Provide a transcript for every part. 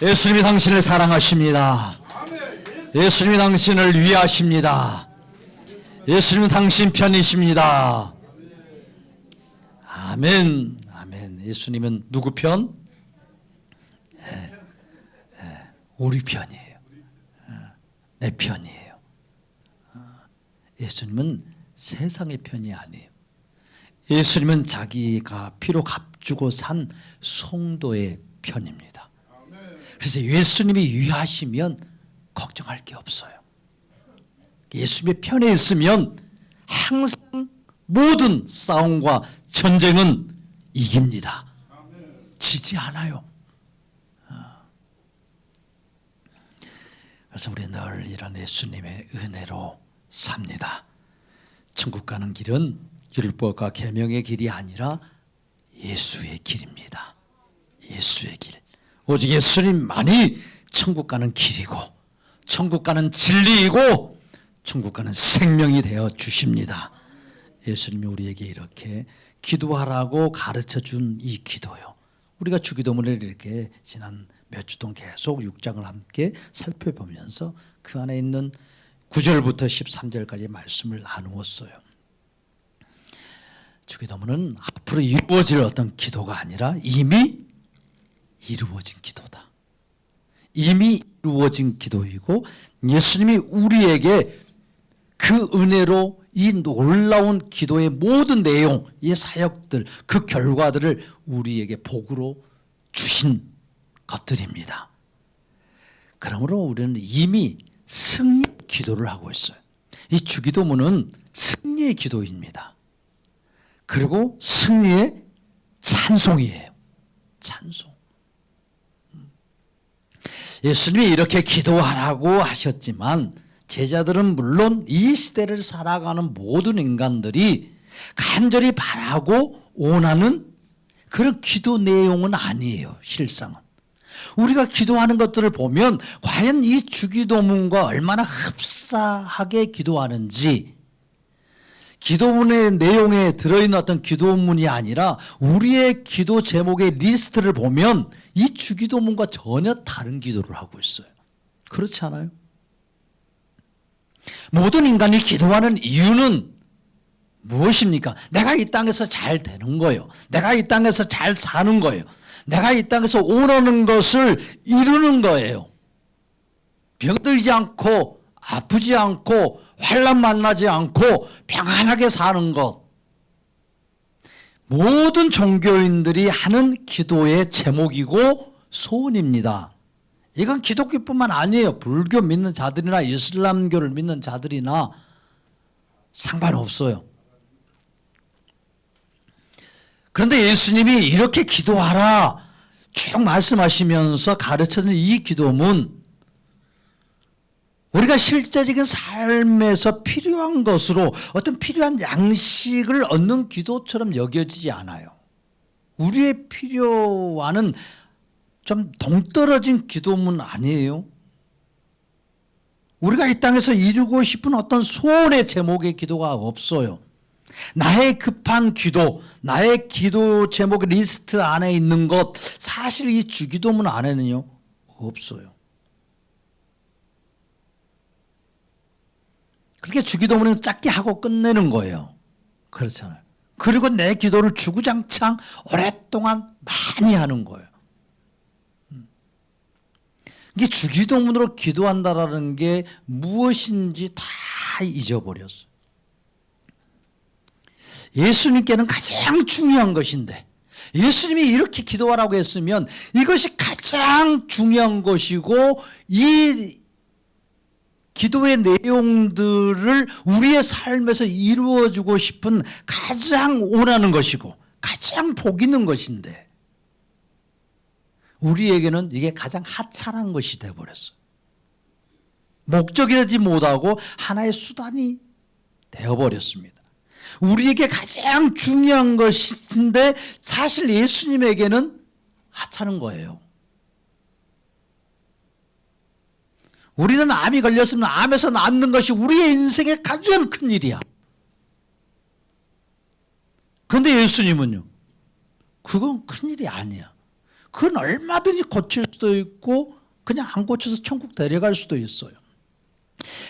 예수님이 당신을 사랑하십니다. 예수님이 당신을 위하십니다. 예수님은 당신 편이십니다. 아멘. 아멘. 예수님은 누구 편? 우리 편이에요. 내 편이에요. 예수님은 세상의 편이 아니에요. 예수님은 자기가 피로 값주고 산 성도의 편입니다. 그래서 예수님이 위하시면 걱정할 게 없어요. 예수님의 편에 있으면 항상 모든 싸움과 전쟁은 이깁니다. 지지 않아요. 그래서 우리 늘 이런 예수님의 은혜로 삽니다. 천국 가는 길은 율법과 계명의 길이 아니라 예수의 길입니다. 예수의 길. 오직 예수님만이 천국 가는 길이고 천국 가는 진리이고 천국 가는 생명이 되어 주십니다. 예수님이 우리에게 이렇게 기도하라고 가르쳐 준 이 기도요. 우리가 주기도문을 이렇게 지난 몇 주 동안 계속 6장을 함께 살펴보면서 그 안에 있는 9절부터 13절까지 말씀을 나누었어요. 주기도문은 앞으로 이루어질 어떤 기도가 아니라 이미 이루어진 기도다. 이미 이루어진 기도이고 예수님이 우리에게 그 은혜로 이 놀라운 기도의 모든 내용, 이 사역들, 그 결과들을 우리에게 복으로 주신 것들입니다. 그러므로 우리는 이미 승리 기도를 하고 있어요. 이 주기도문은 승리의 기도입니다. 그리고 승리의 찬송이에요. 찬송. 예수님이 이렇게 기도하라고 하셨지만 제자들은 물론 이 시대를 살아가는 모든 인간들이 간절히 바라고 원하는 그런 기도 내용은 아니에요. 실상은. 우리가 기도하는 것들을 보면 과연 이 주기도문과 얼마나 흡사하게 기도하는지, 기도문의 내용에 들어있는 어떤 기도문이 아니라 우리의 기도 제목의 리스트를 보면 이 주기도문과 전혀 다른 기도를 하고 있어요. 그렇지 않아요? 모든 인간이 기도하는 이유는 무엇입니까? 내가 이 땅에서 잘 되는 거예요. 내가 이 땅에서 잘 사는 거예요. 내가 이 땅에서 원하는 것을 이루는 거예요. 병들지 않고 아프지 않고 환난 만나지 않고 평안하게 사는 것. 모든 종교인들이 하는 기도의 제목이고 소원입니다. 이건 기독교뿐만 아니에요. 불교 믿는 자들이나 이슬람교를 믿는 자들이나 상관없어요. 그런데 예수님이 이렇게 기도하라 쭉 말씀하시면서 가르쳐준 이 기도문, 우리가 실제적인 삶에서 필요한 것으로 어떤 필요한 양식을 얻는 기도처럼 여겨지지 않아요. 우리의 필요와는 좀 동떨어진 기도문 아니에요? 우리가 이 땅에서 이루고 싶은 어떤 소원의 제목의 기도가 없어요. 나의 급한 기도, 나의 기도 제목 리스트 안에 있는 것, 사실 이 주기도문 안에는요, 없어요. 그렇게 주기도문은 짧게 하고 끝내는 거예요. 그렇잖아요. 그리고 내 기도를 주구장창 오랫동안 많이 하는 거예요. 이게 주기도문으로 기도한다라는 게 무엇인지 다 잊어버렸어요. 예수님께는 가장 중요한 것인데 예수님이 이렇게 기도하라고 했으면 이것이 가장 중요한 것이고 이 기도의 내용들을 우리의 삶에서 이루어주고 싶은 가장 원하는 것이고 가장 복 있는 것인데 우리에게는 이게 가장 하찮은 것이 되어버렸어요. 목적이 되지 못하고 하나의 수단이 되어버렸습니다. 우리에게 가장 중요한 것인데 사실 예수님에게는 하찮은 거예요. 우리는 암이 걸렸으면 암에서 낫는 것이 우리의 인생의 가장 큰 일이야. 그런데 예수님은요, 그건 큰 일이 아니야. 그건 얼마든지 고칠 수도 있고 그냥 안 고쳐서 천국 데려갈 수도 있어요.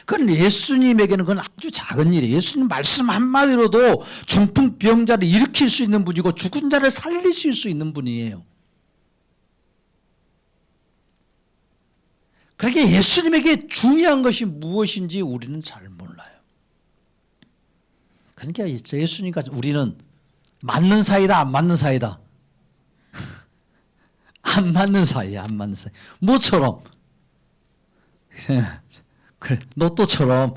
그건 예수님에게는 그건 아주 작은 일이에요. 예수님 말씀 한마디로도 중풍병자를 일으킬 수 있는 분이고 죽은 자를 살리실 수 있는 분이에요. 그러니까 예수님에게 중요한 것이 무엇인지 우리는 잘 몰라요. 그러니까 예수님과 우리는 맞는 사이다, 안 맞는 사이다? 안 맞는 사이야, 안 맞는 사이. 뭐처럼? 그래, 로또처럼.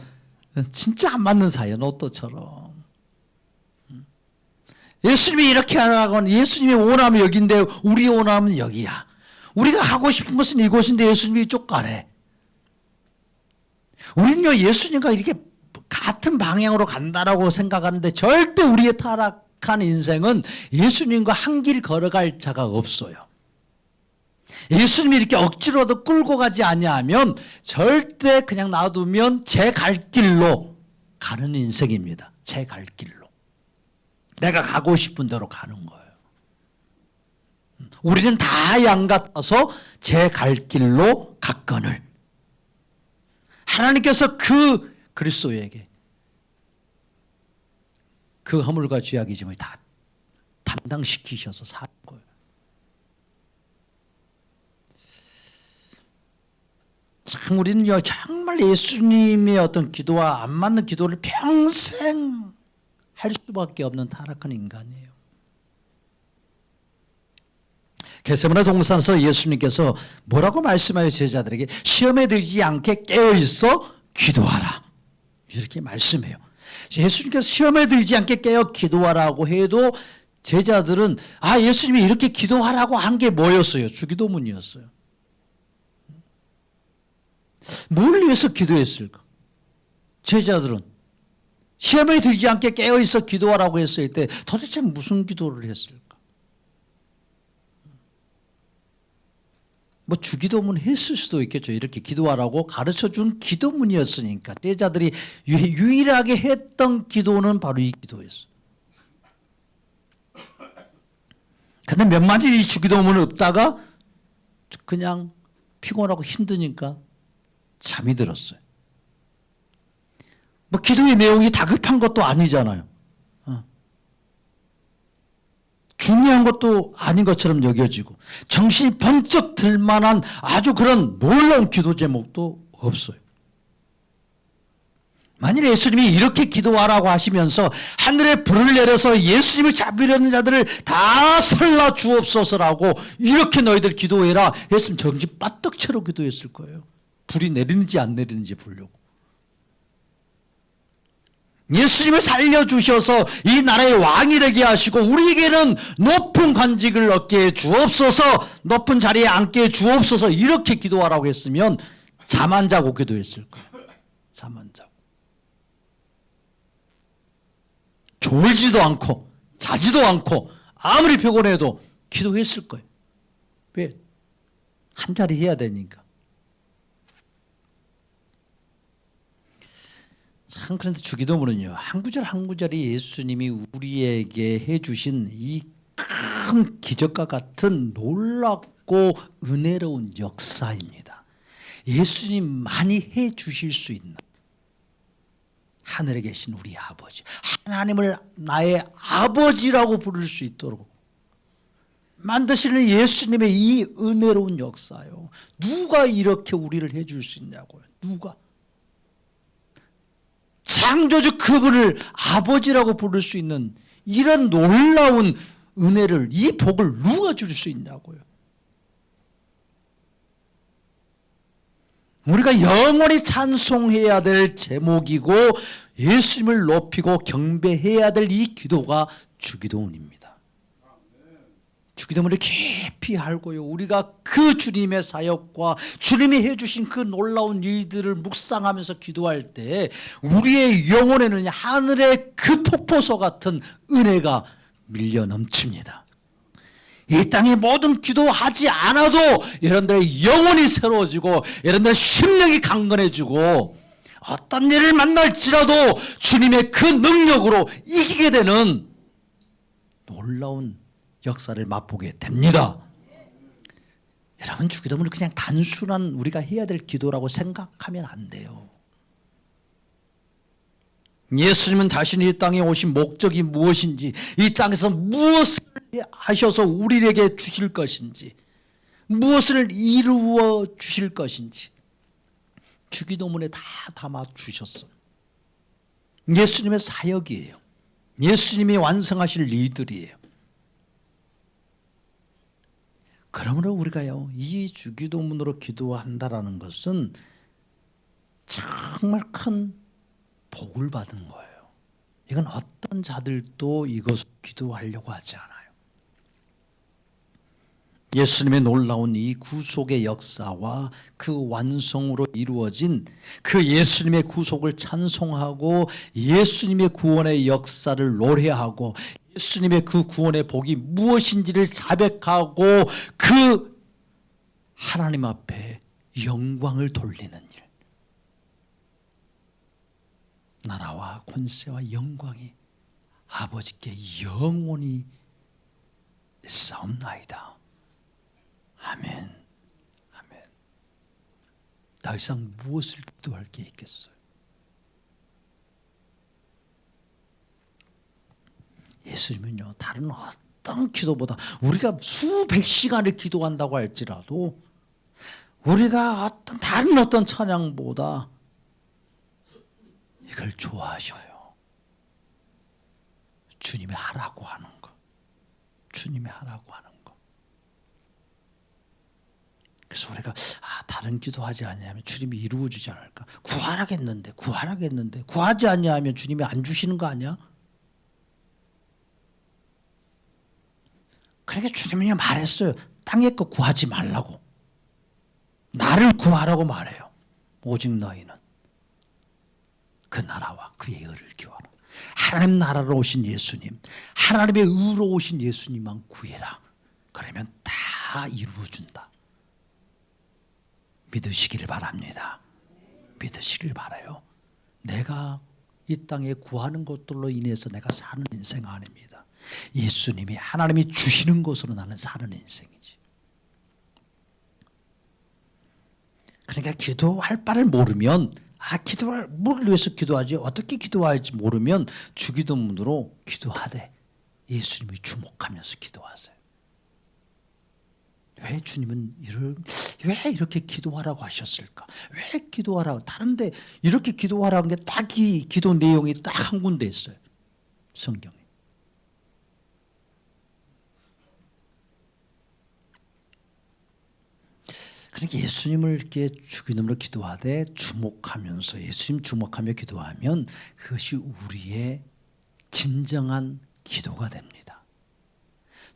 진짜 안 맞는 사이야, 로또처럼. 예수님이 이렇게 하라고는 예수님이 원하면 여기인데 우리 원하면 여기야. 우리가 하고 싶은 것은 이곳인데 예수님이 이쪽 가래. 우리는요, 예수님과 이렇게 같은 방향으로 간다라고 생각하는데 절대 우리의 타락한 인생은 예수님과 한 길 걸어갈 자가 없어요. 예수님이 이렇게 억지로도 끌고 가지 아니하면 절대 그냥 놔두면 제 갈 길로 가는 인생입니다. 제 갈 길로. 내가 가고 싶은 대로 가는 거예요. 우리는 다 양 같아서 제 갈 길로 갔거늘 하나님께서 그 그리스도에게 그 허물과 죄악의 짐을 다 담당시키셔서 사는 거예요. 참 우리는요 정말 예수님의 어떤 기도와 안 맞는 기도를 평생 할 수밖에 없는 타락한 인간이에요. 겟세마네 동산에서 예수님께서 뭐라고 말씀하여 제자들에게 시험에 들지 않게 깨어있어 기도하라 이렇게 말씀해요. 예수님께서 시험에 들지 않게 깨어 기도하라고 해도 제자들은 예수님이 이렇게 기도하라고 한 게 뭐였어요? 주기도문이었어요. 뭘 위해서 기도했을까? 제자들은 시험에 들지 않게 깨어있어 기도하라고 했을 때 도대체 무슨 기도를 했을까? 뭐 주기도문 했을 수도 있겠죠. 이렇게 기도하라고 가르쳐준 기도문이었으니까. 제자들이 유일하게 했던 기도는 바로 이 기도였어요. 근데 몇 마디 주기도문을 읊다가 그냥 피곤하고 힘드니까 잠이 들었어요. 뭐 기도의 내용이 다급한 것도 아니잖아요. 중요한 것도 아닌 것처럼 여겨지고 정신이 번쩍 들 만한 아주 그런 놀라운 기도 제목도 없어요. 만일 예수님이 이렇게 기도하라고 하시면서 하늘에 불을 내려서 예수님을 잡으려는 자들을 다 설라 주옵소서라고 이렇게 너희들 기도해라 했으면 정신 빠떡 채로 기도했을 거예요. 불이 내리는지 안 내리는지 보려고. 예수님을 살려주셔서 이 나라의 왕이 되게 하시고 우리에게는 높은 관직을 얻게 해 주옵소서, 높은 자리에 앉게 해 주옵소서 이렇게 기도하라고 했으면 잠 안 자고 기도했을 거예요. 잠 안 자고. 졸지도 않고 자지도 않고 아무리 피곤해도 기도했을 거예요. 왜? 한 자리 해야 되니까. 참 그런데 주기도문은요 한 구절 한 구절이 예수님이 우리에게 해주신 이 큰 기적과 같은 놀랍고 은혜로운 역사입니다. 예수님만이 해주실 수 있는 하늘에 계신 우리 아버지, 하나님을 나의 아버지라고 부를 수 있도록 만드시는 예수님의 이 은혜로운 역사요. 누가 이렇게 우리를 해줄 수 있냐고요. 누가? 창조주 그분을 아버지라고 부를 수 있는 이런 놀라운 은혜를, 이 복을 누가 줄 수 있냐고요. 우리가 영원히 찬송해야 될 제목이고 예수님을 높이고 경배해야 될 이 기도가 주기도문입니다. 주기도문을 깊이 알고요. 우리가 그 주님의 사역과 주님이 해주신 그 놀라운 일들을 묵상하면서 기도할 때 우리의 영혼에는 하늘의 그 폭포수 같은 은혜가 밀려 넘칩니다. 이 땅의 모든 기도하지 않아도 여러분들의 영혼이 새로워지고 여러분들의 심령이 강건해지고 어떤 일을 만날지라도 주님의 그 능력으로 이기게 되는 놀라운 역사를 맛보게 됩니다. 여러분, 주기도문을 그냥 단순한 우리가 해야 될 기도라고 생각하면 안 돼요. 예수님은 자신이 이 땅에 오신 목적이 무엇인지, 이 땅에서 무엇을 하셔서 우리에게 주실 것인지, 무엇을 이루어 주실 것인지 주기도문에 다 담아 주셨어. 예수님의 사역이에요. 예수님이 완성하실 일들이에요. 그러므로 우리가요, 이 주기도문으로 기도한다라는 것은 정말 큰 복을 받은 거예요. 이건 어떤 자들도 이것을 기도하려고 하지 않아요. 예수님의 놀라운 이 구속의 역사와 그 완성으로 이루어진 그 예수님의 구속을 찬송하고 예수님의 구원의 역사를 노래하고 예수님의 그 구원의 복이 무엇인지를 자백하고 그 하나님 앞에 영광을 돌리는 일. 나라와 권세와 영광이 아버지께 영원히 싸움나이다. 아멘. 아멘. 더 이상 무엇을 기도할 게 있겠어요? 예수님은요, 다른 어떤 기도보다 우리가 수백 시간을 기도한다고 할지라도 우리가 다른 어떤 찬양보다 이걸 좋아하셔요. 주님이 하라고 하는 거. 주님이 하라고 하는 거. 그래서 우리가 다른 기도하지 않냐면 주님이 이루어 주지 않을까? 구하라겠는데 구하지 않냐면 주님이 안 주시는 거 아니야? 그러니까 주님이 말했어요. 땅의 거 구하지 말라고. 나를 구하라고 말해요. 오직 너희는 그 나라와 그의 의를 구하라. 하나님 나라로 오신 예수님, 하나님의 의로 오신 예수님만 구해라. 그러면 다 이루어준다. 믿으시길 바랍니다. 믿으시길 바라요. 내가 이 땅에 구하는 것들로 인해서 내가 사는 인생 아닙니다. 예수님이 하나님이 주시는 것으로 나는 사는 인생이지. 그러니까 기도할 바를 모르면 기도할 뭘 위해서 기도하지? 어떻게 기도할지 모르면 주기도문으로 기도하되 예수님이 주목하면서 기도하세요. 왜 주님은 왜 이렇게 기도하라고 하셨을까? 왜 기도하라고? 다른데 이렇게 기도하라는 게 딱 이 기도 내용이 딱 한 군데 있어요. 성경에. 그러니까 예수님을 이렇게 주기도문으로 기도하되 주목하면서 예수님 주목하며 기도하면 그것이 우리의 진정한 기도가 됩니다.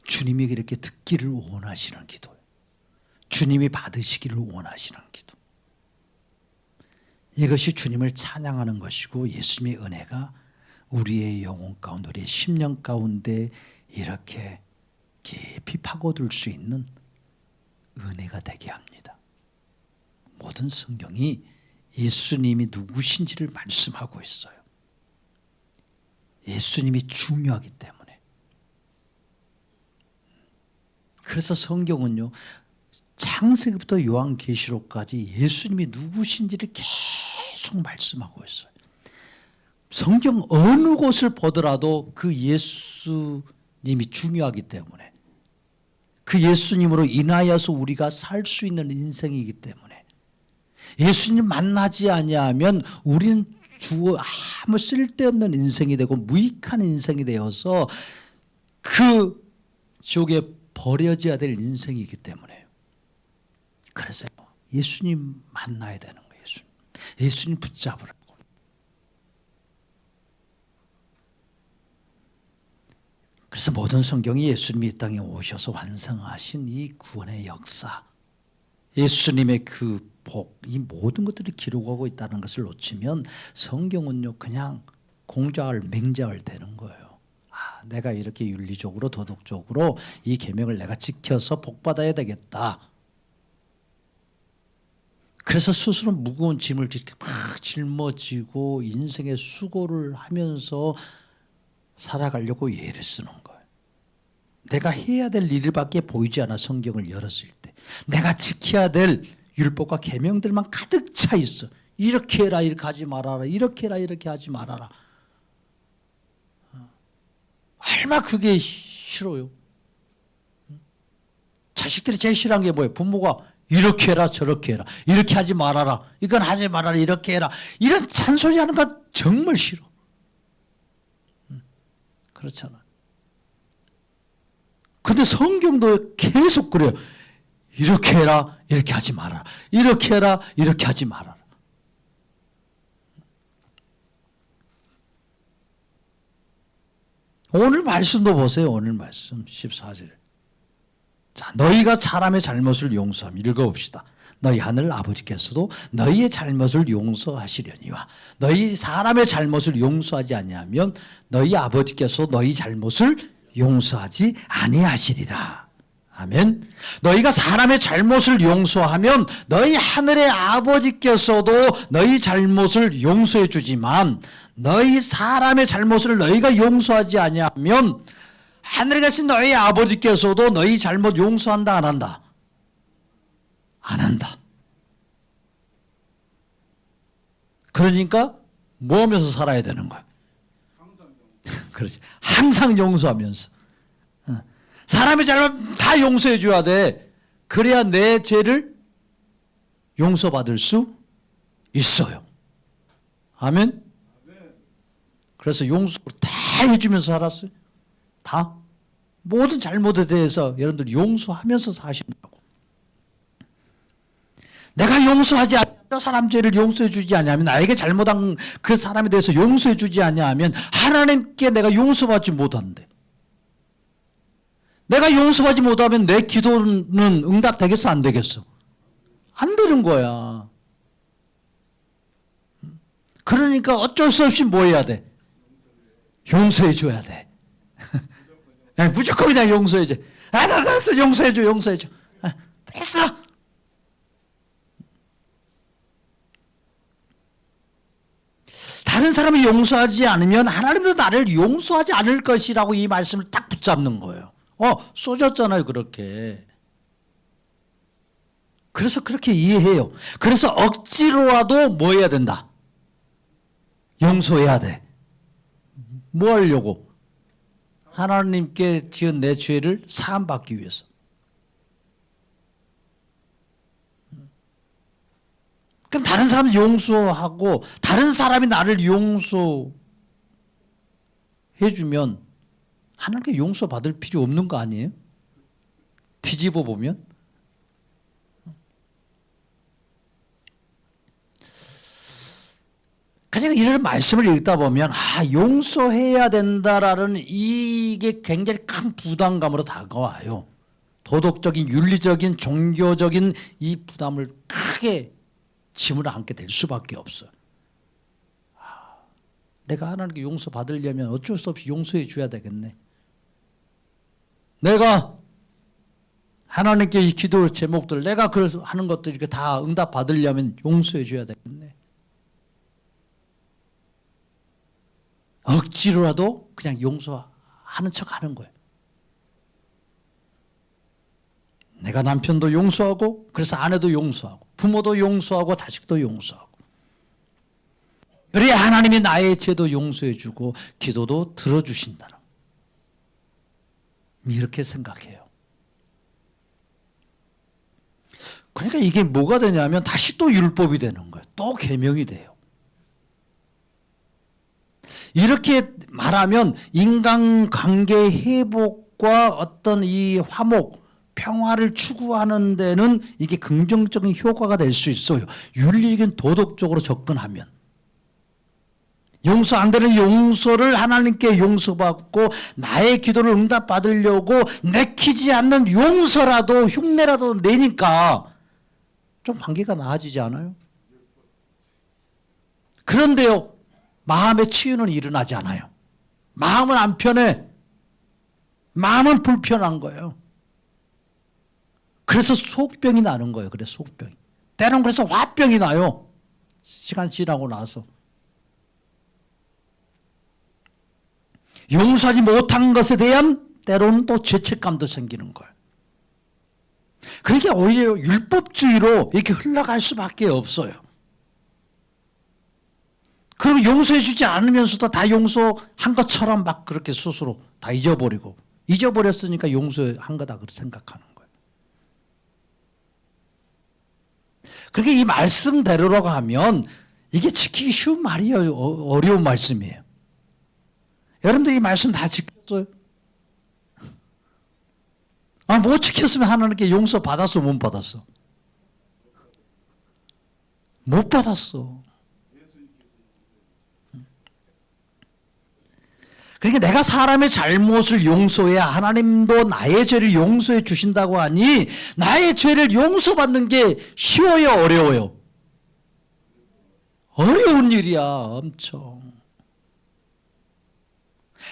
주님이 이렇게 듣기를 원하시는 기도예요. 주님이 받으시기를 원하시는 기도. 이것이 주님을 찬양하는 것이고 예수님의 은혜가 우리의 영혼 가운데 우리의 심령 가운데 이렇게 깊이 파고들 수 있는 은혜가 되게 합니다. 모든 성경이 예수님이 누구신지를 말씀하고 있어요. 예수님이 중요하기 때문에. 그래서 성경은요, 창세기부터 요한계시록까지 예수님이 누구신지를 계속 말씀하고 있어요. 성경 어느 곳을 보더라도 그 예수님이 중요하기 때문에, 그 예수님으로 인하여서 우리가 살 수 있는 인생이기 때문에, 예수님 만나지 아니하면 우리는 아무 쓸데없는 인생이 되고 무익한 인생이 되어서 그 지옥에 버려져야 될 인생이기 때문에. 그래서 예수님 만나야 되는 거예요. 예수님 붙잡으라고. 그래서 모든 성경이 예수님이 이 땅에 오셔서 완성하신 이 구원의 역사, 예수님의 그 복, 이 모든 것들이 기록하고 있다는 것을 놓치면 성경은요 그냥 공자할 맹자할 되는 거예요. 내가 이렇게 윤리적으로 도덕적으로 이 계명을 내가 지켜서 복받아야 되겠다. 그래서 스스로 무거운 짐을 막 짊어지고 인생의 수고를 하면서 살아가려고 예를 쓰는 거예요. 내가 해야 될 일밖에 보이지 않아 성경을 열었을 때. 내가 지켜야 될 율법과 계명들만 가득 차 있어. 이렇게 해라, 이렇게 하지 말아라. 이렇게 해라, 이렇게 하지 말아라. 얼마나 그게 싫어요. 자식들이 제일 싫어하는 게 뭐예요? 부모가 이렇게 해라, 저렇게 해라. 이렇게 하지 말아라. 이건 하지 말아라. 이렇게 해라. 이런 잔소리 하는 거 정말 싫어. 그렇잖아. 근데 성경도 계속 그래요. 이렇게 해라, 이렇게 하지 말아라. 이렇게 해라, 이렇게 하지 말아라. 오늘 말씀도 보세요. 오늘 말씀 14절. 자, 너희가 사람의 잘못을 용서하며 읽어봅시다. 너희 하늘 아버지께서도 너희의 잘못을 용서하시려니와 너희 사람의 잘못을 용서하지 아니하면 너희 아버지께서 너희 잘못을 용서하지 아니하시리라. 아멘. 너희가 사람의 잘못을 용서하면 너희 하늘의 아버지께서도 너희 잘못을 용서해 주지만 너희 사람의 잘못을 너희가 용서하지 아니하면 하늘에 계신 너희 아버지께서도 너희 잘못 용서한다 안 한다? 안 한다. 그러니까 뭐 하면서 살아야 되는 거야? 그렇지. 항상 용서하면서. 사람의 잘못 다 용서해 줘야 돼. 그래야 내 죄를 용서받을 수 있어요. 아멘. 그래서 용서를 다 해주면서 살았어요. 다. 모든 잘못에 대해서 여러분들 용서하면서 사신다고. 내가 용서하지 않으면 사람 죄를 용서해 주지 않으면 나에게 잘못한 그 사람에 대해서 용서해 주지 않으면 하나님께 내가 용서받지 못한대. 내가 용서하지 못하면 내 기도는 응답되겠어 안 되겠어? 안 되는 거야. 그러니까 어쩔 수 없이 뭐 해야 돼? 용서해 줘야 돼. 무조건 그냥 용서해 줘. 나 됐어. 용서해 줘. 용서해 줘. 됐어. 다른 사람이 용서하지 않으면 하나님도 나를 용서하지 않을 것이라고 이 말씀을 딱 붙잡는 거예요. 쏘졌잖아요, 그렇게. 그래서 그렇게 이해해요. 그래서 억지로라도 뭐 해야 된다? 용서해야 돼. 뭐 하려고? 하나님께 지은 내 죄를 사함받기 위해서. 그럼 다른 사람을 용서하고 다른 사람이 나를 용서해 주면 하나님께 용서받을 필요 없는 거 아니에요? 뒤집어 보면. 그냥 이런 말씀을 읽다 보면 용서해야 된다라는 이게 굉장히 큰 부담감으로 다가와요. 도덕적인, 윤리적인, 종교적인 이 부담을 크게 짐을 안게 될 수밖에 없어요. 내가 하나님께 용서받으려면 어쩔 수 없이 용서해 줘야 되겠네. 내가 하나님께 이 기도 제목들 내가 그래서 하는 것들 이렇게 다 응답 받으려면 용서해 줘야 되겠네. 억지로라도 그냥 용서하는 척 하는 거예요. 내가 남편도 용서하고 그래서 아내도 용서하고 부모도 용서하고 자식도 용서하고 그래야 하나님이 나의 죄도 용서해 주고 기도도 들어주신다는 이렇게 생각해요. 그러니까 이게 뭐가 되냐면 다시 또 율법이 되는 거예요. 또 계명이 돼요. 이렇게 말하면 인간관계 회복과 어떤 이 화목, 평화를 추구하는 데는 이게 긍정적인 효과가 될 수 있어요. 윤리적인 도덕적으로 접근하면. 용서 안 되는 용서를 하나님께 용서받고 나의 기도를 응답받으려고 내키지 않는 용서라도 흉내라도 내니까 좀 관계가 나아지지 않아요? 그런데요. 마음의 치유는 일어나지 않아요. 마음은 안 편해. 마음은 불편한 거예요. 그래서 속병이 나는 거예요. 그래 속병이. 때로는 그래서 화병이 나요. 시간 지나고 나서. 용서하지 못한 것에 대한 때로는 또 죄책감도 생기는 거예요. 그러니까 오히려 율법주의로 이렇게 흘러갈 수밖에 없어요. 그리고 용서해 주지 않으면서도 다 용서한 것처럼 막 그렇게 스스로 다 잊어버리고, 잊어버렸으니까 용서한 거다 그렇게 생각하는 거예요. 그러니까 이 말씀대로라고 하면 이게 지키기 쉬운 말이에요, 어려운 말씀이에요. 여러분들 이 말씀 다 지켰어요? 못 지켰으면 하나님께 용서 받았어, 못 받았어? 못 받았어. 그러니까 내가 사람의 잘못을 용서해야 하나님도 나의 죄를 용서해 주신다고 하니, 나의 죄를 용서받는 게 쉬워요, 어려워요? 어려운 일이야, 엄청.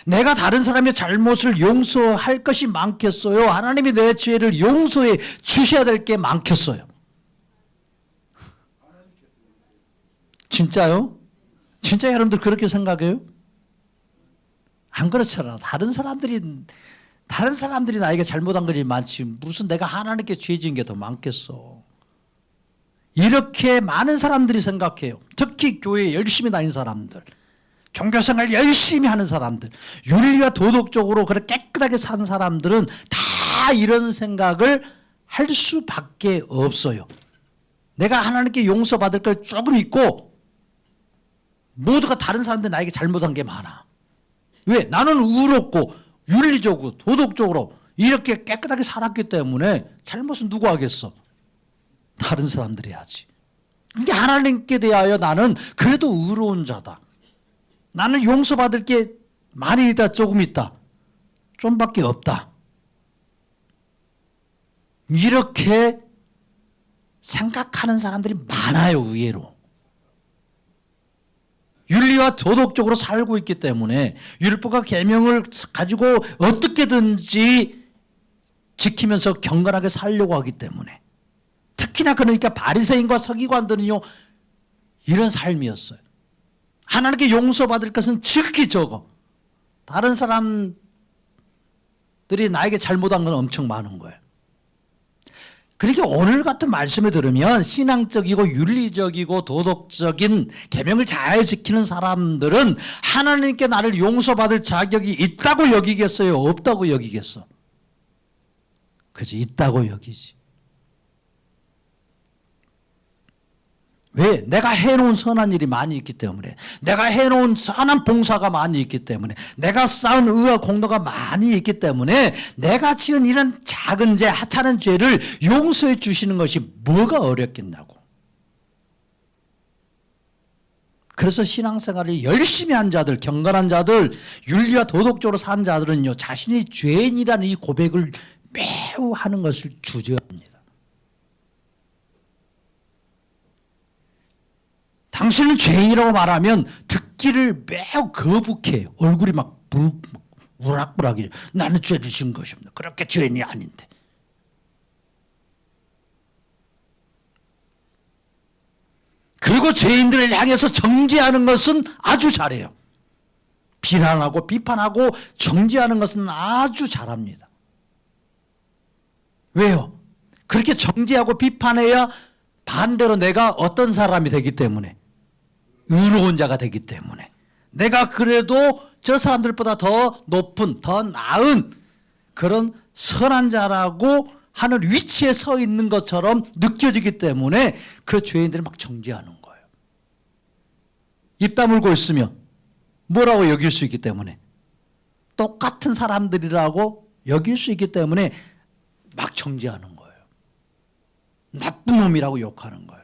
내가 다른 사람의 잘못을 용서할 것이 많겠어요? 하나님이 내 죄를 용서해 주셔야 될 게 많겠어요? 진짜요? 진짜 여러분들 그렇게 생각해요? 안 그렇잖아. 다른 사람들이 나에게 잘못한 것이 많지 무슨 내가 하나님께 죄 지은 게 더 많겠어. 이렇게 많은 사람들이 생각해요. 특히 교회에 열심히 다니는 사람들, 종교생활 열심히 하는 사람들, 윤리와 도덕적으로 그렇게 깨끗하게 사는 사람들은 다 이런 생각을 할 수밖에 없어요. 내가 하나님께 용서받을 걸 조금 있고 모두가 다른 사람들 나에게 잘못한 게 많아. 왜? 나는 의롭고 윤리적으로 도덕적으로 이렇게 깨끗하게 살았기 때문에 잘못은 누가 하겠어? 다른 사람들이 하지. 그러니까 하나님께 대하여 나는 그래도 의로운 자다. 나는 용서받을 게 많이 있다, 조금 있다, 좀밖에 없다. 이렇게 생각하는 사람들이 많아요, 의외로. 윤리와 도덕적으로 살고 있기 때문에 율법과 계명을 가지고 어떻게든지 지키면서 경건하게 살려고 하기 때문에, 특히나 그러니까 바리새인과 서기관들은요 이런 삶이었어요. 하나님께 용서받을 것은 지극히 적어. 다른 사람들이 나에게 잘못한 건 엄청 많은 거예요. 그러니까 오늘 같은 말씀을 들으면 신앙적이고 윤리적이고 도덕적인 계명을 잘 지키는 사람들은 하나님께 나를 용서받을 자격이 있다고 여기겠어요? 없다고 여기겠어? 그지? 있다고 여기지. 왜? 내가 해놓은 선한 일이 많이 있기 때문에, 내가 해놓은 선한 봉사가 많이 있기 때문에, 내가 쌓은 의와 공로가 많이 있기 때문에 내가 지은 이런 작은 죄, 하찮은 죄를 용서해 주시는 것이 뭐가 어렵겠냐고. 그래서 신앙생활을 열심히 한 자들, 경건한 자들, 윤리와 도덕적으로 산 자들은요 자신이 죄인이라는 이 고백을 매우 하는 것을 주저합니다. 당신은 죄인이라고 말하면 듣기를 매우 거북해요. 얼굴이 막 우락부락해요. 나는 죄를 지은 것이 없네. 그렇게 죄인이 아닌데. 그리고 죄인들을 향해서 정죄하는 것은 아주 잘해요. 비난하고 비판하고 정죄하는 것은 아주 잘합니다. 왜요? 그렇게 정죄하고 비판해야 반대로 내가 어떤 사람이 되기 때문에, 의로운 자가 되기 때문에, 내가 그래도 저 사람들보다 더 높은, 더 나은 그런 선한 자라고 하는 위치에 서 있는 것처럼 느껴지기 때문에 그 죄인들을 막 정죄하는 거예요. 입 다물고 있으면 뭐라고 여길 수 있기 때문에, 똑같은 사람들이라고 여길 수 있기 때문에 막 정죄하는 거예요. 나쁜 놈이라고 욕하는 거예요.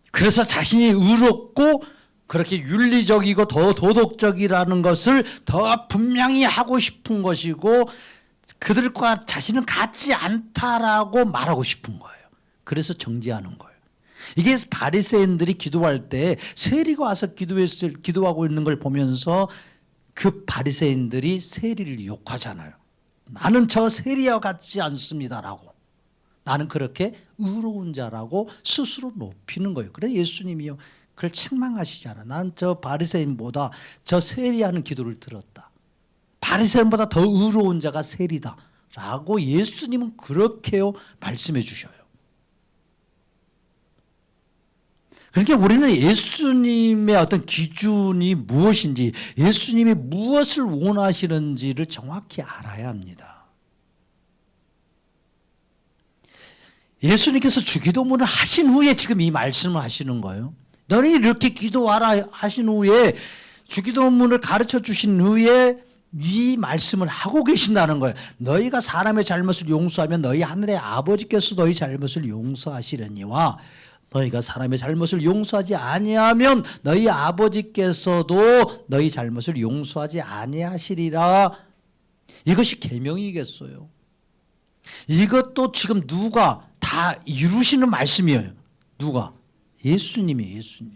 그래서 자신이 의롭고 그렇게 윤리적이고 더 도덕적이라는 것을 더 분명히 하고 싶은 것이고, 그들과 자신은 같지 않다라고 말하고 싶은 거예요. 그래서 정죄하는 거예요. 이게 바리새인들이 기도할 때 세리가 와서 기도하고 있는 걸 보면서 그 바리새인들이 세리를 욕하잖아요. 나는 저 세리와 같지 않습니다라고. 나는 그렇게 의로운 자라고 스스로 높이는 거예요. 그래서 예수님이요 그걸 책망하시잖아. 나는 저 바리새인보다 저 세리하는 기도를 들었다. 바리새인보다 더 의로운 자가 세리다 라고 예수님은 그렇게요 말씀해 주셔요. 그러니까 우리는 예수님의 어떤 기준이 무엇인지, 예수님이 무엇을 원하시는지를 정확히 알아야 합니다. 예수님께서 주기도문을 하신 후에 지금 이 말씀을 하시는 거예요. 너희 이렇게 기도하라 하신 후에, 주기도문을 가르쳐 주신 후에 이 말씀을 하고 계신다는 거예요. 너희가 사람의 잘못을 용서하면 너희 하늘의 아버지께서 너희 잘못을 용서하시려니와, 너희가 사람의 잘못을 용서하지 아니하면 너희 아버지께서도 너희 잘못을 용서하지 아니하시리라. 이것이 계명이겠어요? 이것도 지금 누가 다 이루시는 말씀이에요. 누가? 예수님이. 예수님.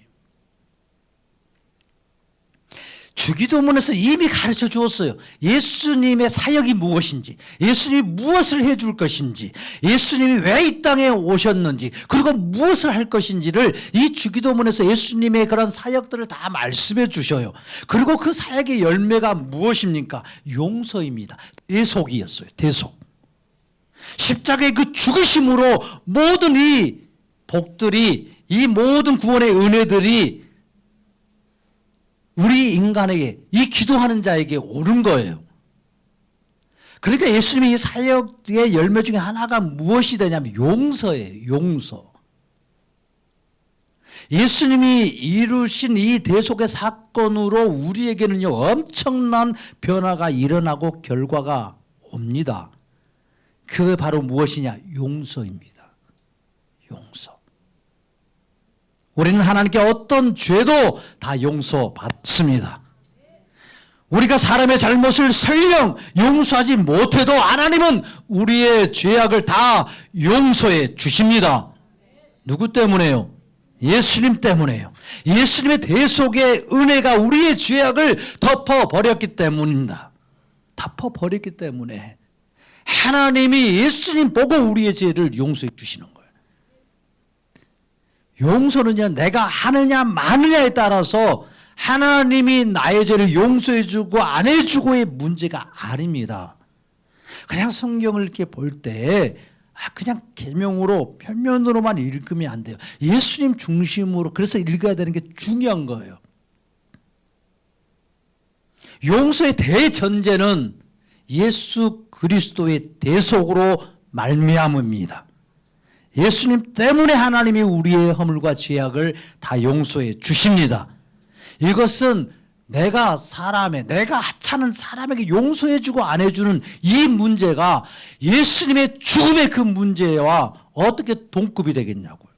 주기도문에서 이미 가르쳐 주었어요. 예수님의 사역이 무엇인지, 예수님이 무엇을 해줄 것인지, 예수님이 왜 이 땅에 오셨는지, 그리고 무엇을 할 것인지를 이 주기도문에서 예수님의 그런 사역들을 다 말씀해 주셔요. 그리고 그 사역의 열매가 무엇입니까? 용서입니다. 대속이었어요. 대속. 십자가의 그 죽으심으로 모든 이 복들이, 이 모든 구원의 은혜들이 우리 인간에게, 이 기도하는 자에게 오른 거예요. 그러니까 예수님의 이 사역의 열매 중에 하나가 무엇이 되냐면 용서예요. 용서. 예수님이 이루신 이 대속의 사건으로 우리에게는요 엄청난 변화가 일어나고 결과가 옵니다. 그게 바로 무엇이냐? 용서입니다. 용서. 우리는 하나님께 어떤 죄도 다 용서받습니다. 우리가 사람의 잘못을 설령 용서하지 못해도 하나님은 우리의 죄악을 다 용서해 주십니다. 누구 때문에요? 예수님 때문에요. 예수님의 대속의 은혜가 우리의 죄악을 덮어버렸기 때문입니다. 덮어버렸기 때문에 하나님이 예수님 보고 우리의 죄를 용서해 주시는 거예요. 용서는요, 내가 하느냐 마느냐에 따라서 하나님이 나의 죄를 용서해 주고 안 해주고의 문제가 아닙니다. 그냥 성경을 이렇게 볼 때 그냥 계명으로 표면으로만 읽으면 안 돼요. 예수님 중심으로 그래서 읽어야 되는 게 중요한 거예요. 용서의 대전제는 예수 그리스도의 대속으로 말미암음입니다. 예수님 때문에 하나님이 우리의 허물과 죄악을 다 용서해 주십니다. 이것은 내가 하찮은 사람에게 용서해 주고 안 해주는 이 문제가 예수님의 죽음의 그 문제와 어떻게 동급이 되겠냐고요.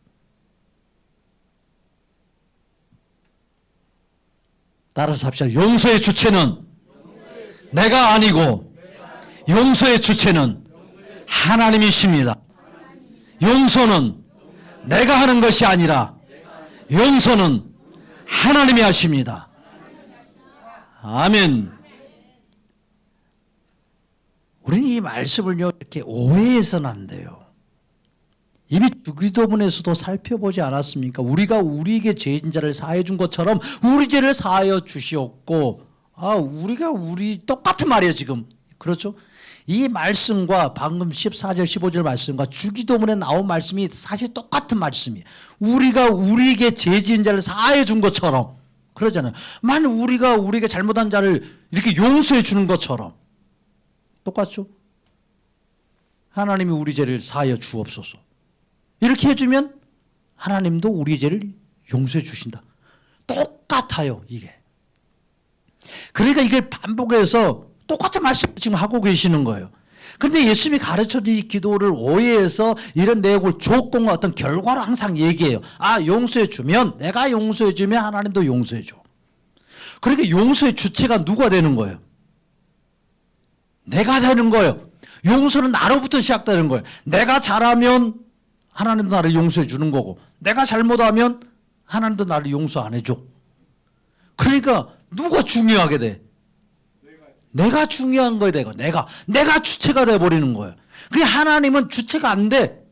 따라서 합시다. 용서의 주체는 내가 아니고 용서의 주체는 하나님이십니다. 용서는 내가 하는 것이 아니라 용서는 하나님이 하십니다. 아멘. 우리는 이 말씀을요 이렇게 오해해서는 안 돼요. 이미 주기도문에서도 살펴보지 않았습니까? 우리가 우리에게 죄인 자를 사해 준 것처럼 우리 죄를 사하여 주시옵고, 우리가 똑같은 말이에요 지금. 그렇죠? 이 말씀과 방금 14절 15절 말씀과 주기도문에 나온 말씀이 사실 똑같은 말씀이에요. 우리가 우리에게 죄 지은 자를 사하여 준 것처럼 그러잖아요. 만약 우리가 우리에게 잘못한 자를 이렇게 용서해 주는 것처럼 똑같죠? 하나님이 우리 죄를 사하여 주옵소서. 이렇게 해주면 하나님도 우리 죄를 용서해 주신다. 똑같아요 이게. 그러니까 이걸 반복해서 똑같은 말씀을 지금 하고 계시는 거예요. 그런데 예수님이 가르쳐준 이 기도를 오해해서 이런 내용을 조건과 어떤 결과로 항상 얘기해요. 용서해 주면, 내가 용서해 주면 하나님도 용서해 줘. 그러니까 용서의 주체가 누가 되는 거예요? 내가 되는 거예요. 용서는 나로부터 시작되는 거예요. 내가 잘하면 하나님도 나를 용서해 주는 거고, 내가 잘못하면 하나님도 나를 용서 안 해줘. 그러니까 누가 중요하게 돼? 내가 중요한 거예요. 내가 주체가 돼버리는 거예요. 그게 하나님은 주체가 안 돼.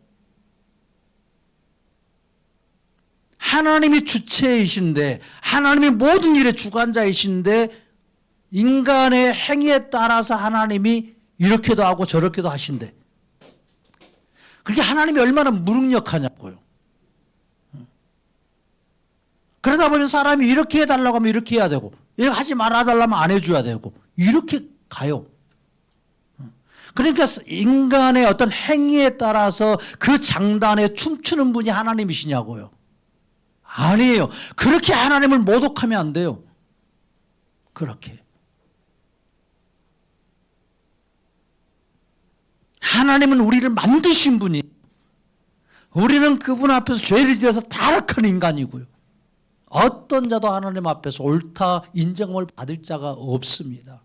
하나님이 주체이신데, 하나님이 모든 일의 주관자이신데 인간의 행위에 따라서 하나님이 이렇게도 하고 저렇게도 하신대. 그렇게 하나님이 얼마나 무능력하냐고요. 그러다 보면 사람이 이렇게 해달라고 하면 이렇게 해야 되고, 이거 하지 말아달라면 안 해줘야 되고, 이렇게 가요. 그러니까 인간의 어떤 행위에 따라서 그 장단에 춤추는 분이 하나님이시냐고요. 아니에요. 그렇게 하나님을 모독하면 안 돼요. 그렇게. 하나님은 우리를 만드신 분이, 우리는 그분 앞에서 죄를 지어서 타락한 인간이고요. 어떤 자도 하나님 앞에서 옳다 인정을 받을 자가 없습니다.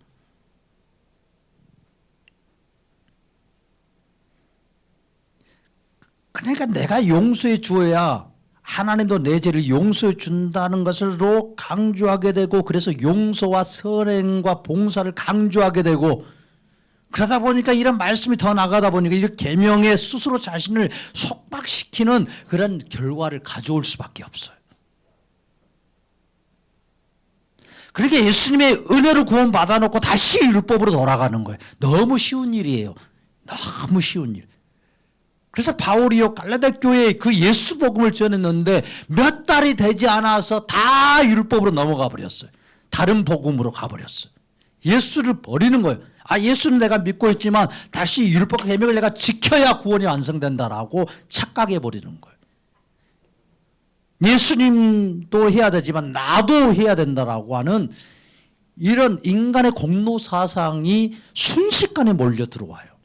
그러니까 내가 용서해 주어야 하나님도 내 죄를 용서해 준다는 것으로 강조하게 되고, 그래서 용서와 선행과 봉사를 강조하게 되고, 그러다 보니까 이런 말씀이 더 나가다 보니까 이 계명에 스스로 자신을 속박시키는 그런 결과를 가져올 수밖에 없어요. 그러니까 예수님의 은혜로 구원 받아놓고 다시 율법으로 돌아가는 거예요. 너무 쉬운 일이에요. 너무 쉬운 일. 그래서 바울이요 갈라디아 교회에 그 예수 복음을 전했는데 몇 달이 되지 않아서 다 율법으로 넘어가 버렸어요. 다른 복음으로 가버렸어요. 예수를 버리는 거예요. 아, 예수는 내가 믿고 있지만 다시 율법 계명을 내가 지켜야 구원이 완성된다라고 착각해 버리는 거예요. 예수님도 해야 되지만 나도 해야 된다라고 하는 이런 인간의 공로 사상이 순식간에 몰려 들어와요.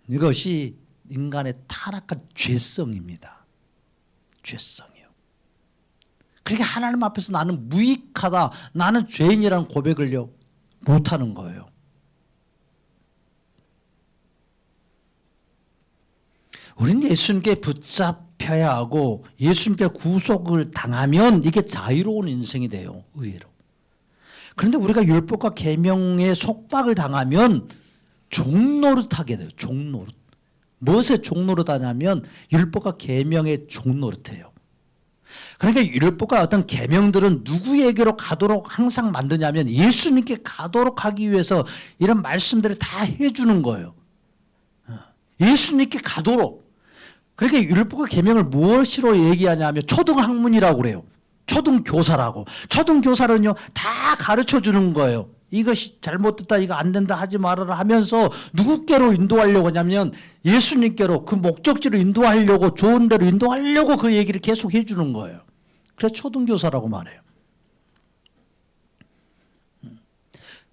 이것이 인간의 타락한 죄성입니다. 죄성이요. 그러니까 하나님 앞에서 나는 무익하다, 나는 죄인이라는 고백을요 못하는 거예요. 우리는 예수님께 붙잡혀야 하고 예수님께 구속을 당하면 이게 자유로운 인생이 돼요. 의외로. 그런데 우리가 율법과 계명에 속박을 당하면 종노릇하게 돼요. 종노릇. 무엇에 종노릇하냐면 율법과 계명의 종노릇해요. 그러니까 율법과 어떤 계명들은 누구에게로 가도록 항상 만드냐면 예수님께 가도록 하기 위해서 이런 말씀들을 다 해주는 거예요. 예수님께 가도록. 그러니까 율법과 계명을 무엇으로 얘기하냐면 초등학문이라고 그래요. 초등교사라고. 초등교사는요 다 가르쳐 주는 거예요. 이것이 잘못됐다, 이거 안 된다, 하지 말아라 하면서 누구께로 인도하려고 하냐면 예수님께로, 그 목적지로 인도하려고, 좋은 데로 인도하려고 그 얘기를 계속 해주는 거예요. 그래서 초등교사라고 말해요.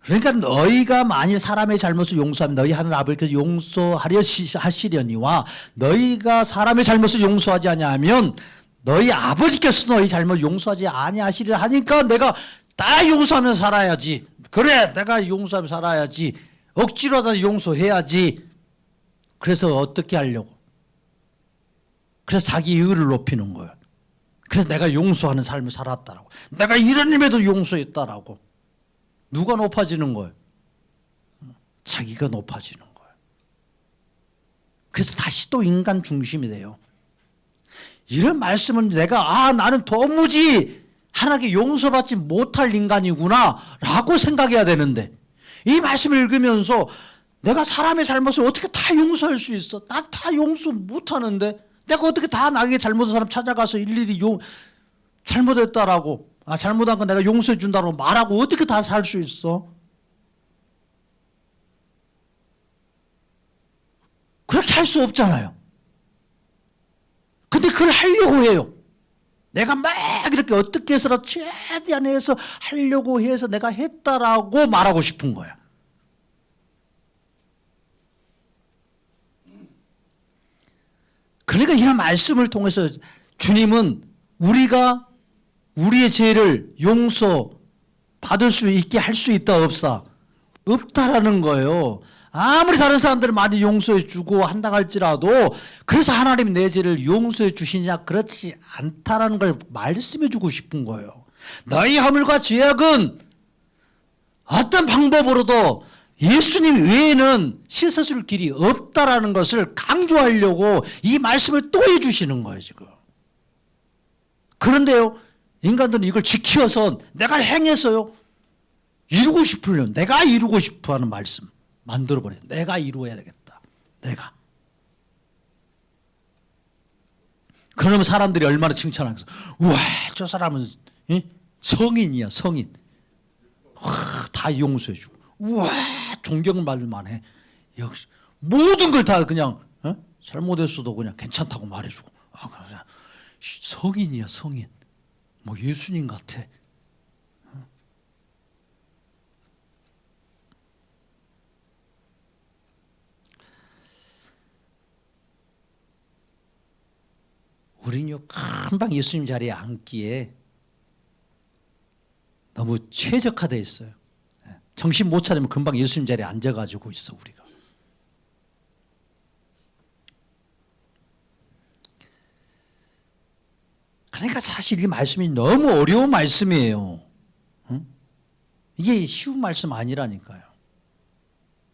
그러니까 너희가 만일 사람의 잘못을 용서하면 너희 하늘 아버지께서 용서하려 하시려니와 너희가 사람의 잘못을 용서하지 아니하면 너희 아버지께서 너희 잘못을 용서하지 아니하시리라 하니까 내가 다 용서하면 살아야지. 그래, 내가 용서하면 살아야지. 억지로라도 용서해야지. 그래서 어떻게 하려고? 그래서 자기 의를 높이는 거예요. 그래서 내가 용서하는 삶을 살았다라고. 내가 이런 일에도 용서했다라고. 누가 높아지는 거예요? 자기가 높아지는 거예요. 그래서 다시 또 인간 중심이 돼요. 이런 말씀은 내가 나는 도무지 하나님께 용서받지 못할 인간이구나 라고 생각해야 되는데, 이 말씀을 읽으면서 내가 사람의 잘못을 어떻게 다 용서할 수 있어? 나 다 용서 못하는데 내가 어떻게 다 나에게 잘못한 사람 찾아가서 일일이 잘못했다라고, 잘못한 건 내가 용서해 준다고 말하고 어떻게 다 살 수 있어? 그렇게 할 수 없잖아요. 근데 그걸 하려고 해요. 내가 막 이렇게 어떻게 해서라도 최대한 해서 하려고 해서 내가 했다라고 말하고 싶은 거야. 그러니까 이런 말씀을 통해서 주님은 우리가 우리의 죄를 용서받을 수 있게 할 수 있다 없다? 없다라는 거예요. 아무리 다른 사람들을 많이 용서해 주고 한다 할지라도, 그래서 하나님이 내 죄를 용서해 주시냐? 그렇지 않다라는 걸 말씀해 주고 싶은 거예요. 너희 허물과 죄악은 어떤 방법으로도 예수님 외에는 씻어줄 길이 없다라는 것을 강조하려고 이 말씀을 또 해주시는 거예요, 지금. 그런데요, 인간들은 이걸 지켜서 내가 행해서요 이루고 싶으려면 내가 이루고 싶어하는 말씀 만들어버려요. 내가 이루어야 되겠다. 내가. 그러면 사람들이 얼마나 칭찬하겠어. 우와 저 사람은 성인이야 성인. 와, 다 용서해주고 우와 존경을 받을 만해. 역시 모든 걸 다 그냥 잘못했어도 그냥 괜찮다고 말해주고 그냥 성인이야 성인. 뭐 예수님 같아. 우리는요 금방 예수님 자리에 앉기에 너무 최적화되어 있어요. 정신 못 차리면 금방 예수님 자리에 앉아가지고 있어 우리가. 그러니까 사실 이 말씀이 너무 어려운 말씀이에요. 이게 쉬운 말씀 아니라니까요.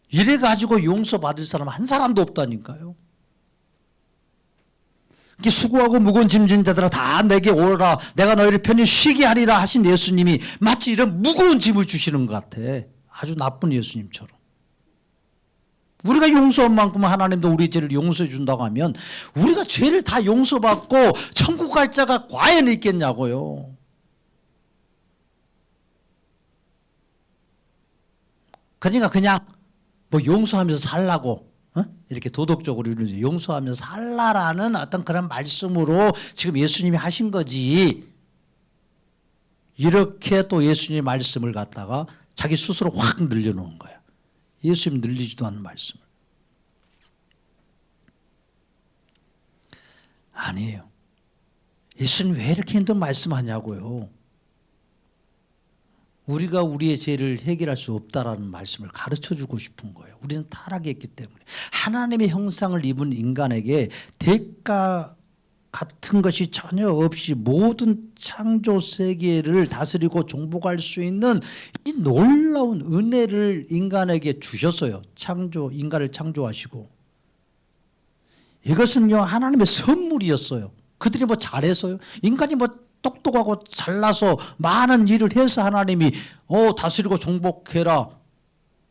이래가지고 용서받을 사람 한 사람도 없다니까요. 수고하고 무거운 짐진 자들아 다 내게 오라 내가 너희를 편히 쉬게 하리라 하신 예수님이 마치 이런 무거운 짐을 주시는 것 같아. 아주 나쁜 예수님처럼. 우리가 용서한 만큼 하나님도 우리 죄를 용서해 준다고 하면 우리가 죄를 다 용서받고 천국 갈 자가 과연 있겠냐고요. 그러니까 그냥 뭐 용서하면서 살라고 이렇게 도덕적으로 용서하면서 살라라는 어떤 그런 말씀으로 지금 예수님이 하신 거지. 이렇게 또 예수님의 말씀을 갖다가 자기 스스로 확 늘려놓은 거야. 예수님 늘리지도 않은 말씀을. 아니에요. 예수님 왜 이렇게 힘든 말씀하냐고요. 우리가 우리의 죄를 해결할 수 없다라는 말씀을 가르쳐주고 싶은 거예요. 우리는 타락했기 때문에. 하나님의 형상을 입은 인간에게 대가 같은 것이 전혀 없이 모든 창조 세계를 다스리고 정복할 수 있는 이 놀라운 은혜를 인간에게 주셨어요. 인간을 창조하시고. 이것은요 하나님의 선물이었어요. 그들이 뭐 잘해서요. 인간이 뭐 똑똑하고 잘나서 많은 일을 해서 하나님이 다스리고 정복해라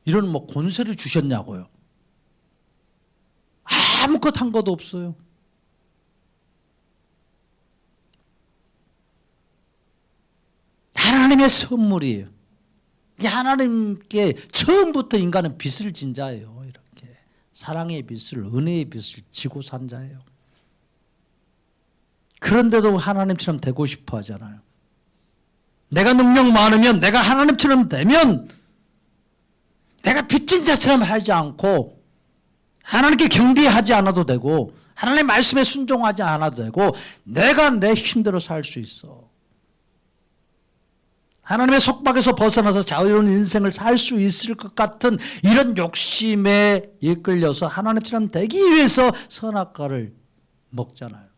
이런 뭐 권세를 주셨냐고요. 아무것도 한 것도 없어요. 하나님의 선물이에요. 하나님께 처음부터 인간은 빚을 진 자예요. 이렇게 사랑의 빚을 은혜의 빚을 지고 산 자예요. 그런데도 하나님처럼 되고 싶어 하잖아요. 내가 능력 많으면 내가 하나님처럼 되면 내가 빚진 자처럼 하지 않고 하나님께 경배하지 않아도 되고 하나님의 말씀에 순종하지 않아도 되고 내가 내 힘대로 살 수 있어. 하나님의 속박에서 벗어나서 자유로운 인생을 살 수 있을 것 같은 이런 욕심에 이끌려서 하나님처럼 되기 위해서 선악과를 먹잖아요.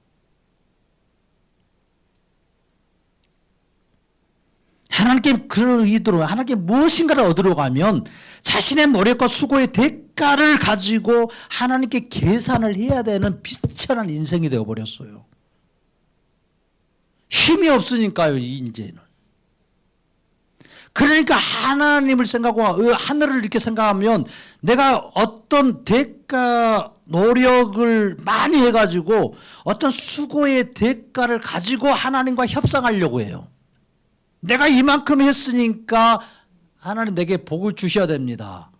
하나님께 그럴 의도로 하나님께 무엇인가를 얻으러 가면 자신의 노력과 수고의 대가를 가지고 하나님께 계산을 해야 되는 비천한 인생이 되어버렸어요. 힘이 없으니까요. 이제는. 그러니까 하나님을 생각하고 하늘을 이렇게 생각하면 내가 어떤 대가 노력을 많이 해가지고 어떤 수고의 대가를 가지고 하나님과 협상하려고 해요. 내가 이만큼 했으니까 하나님 내게 복을 주셔야 됩니다.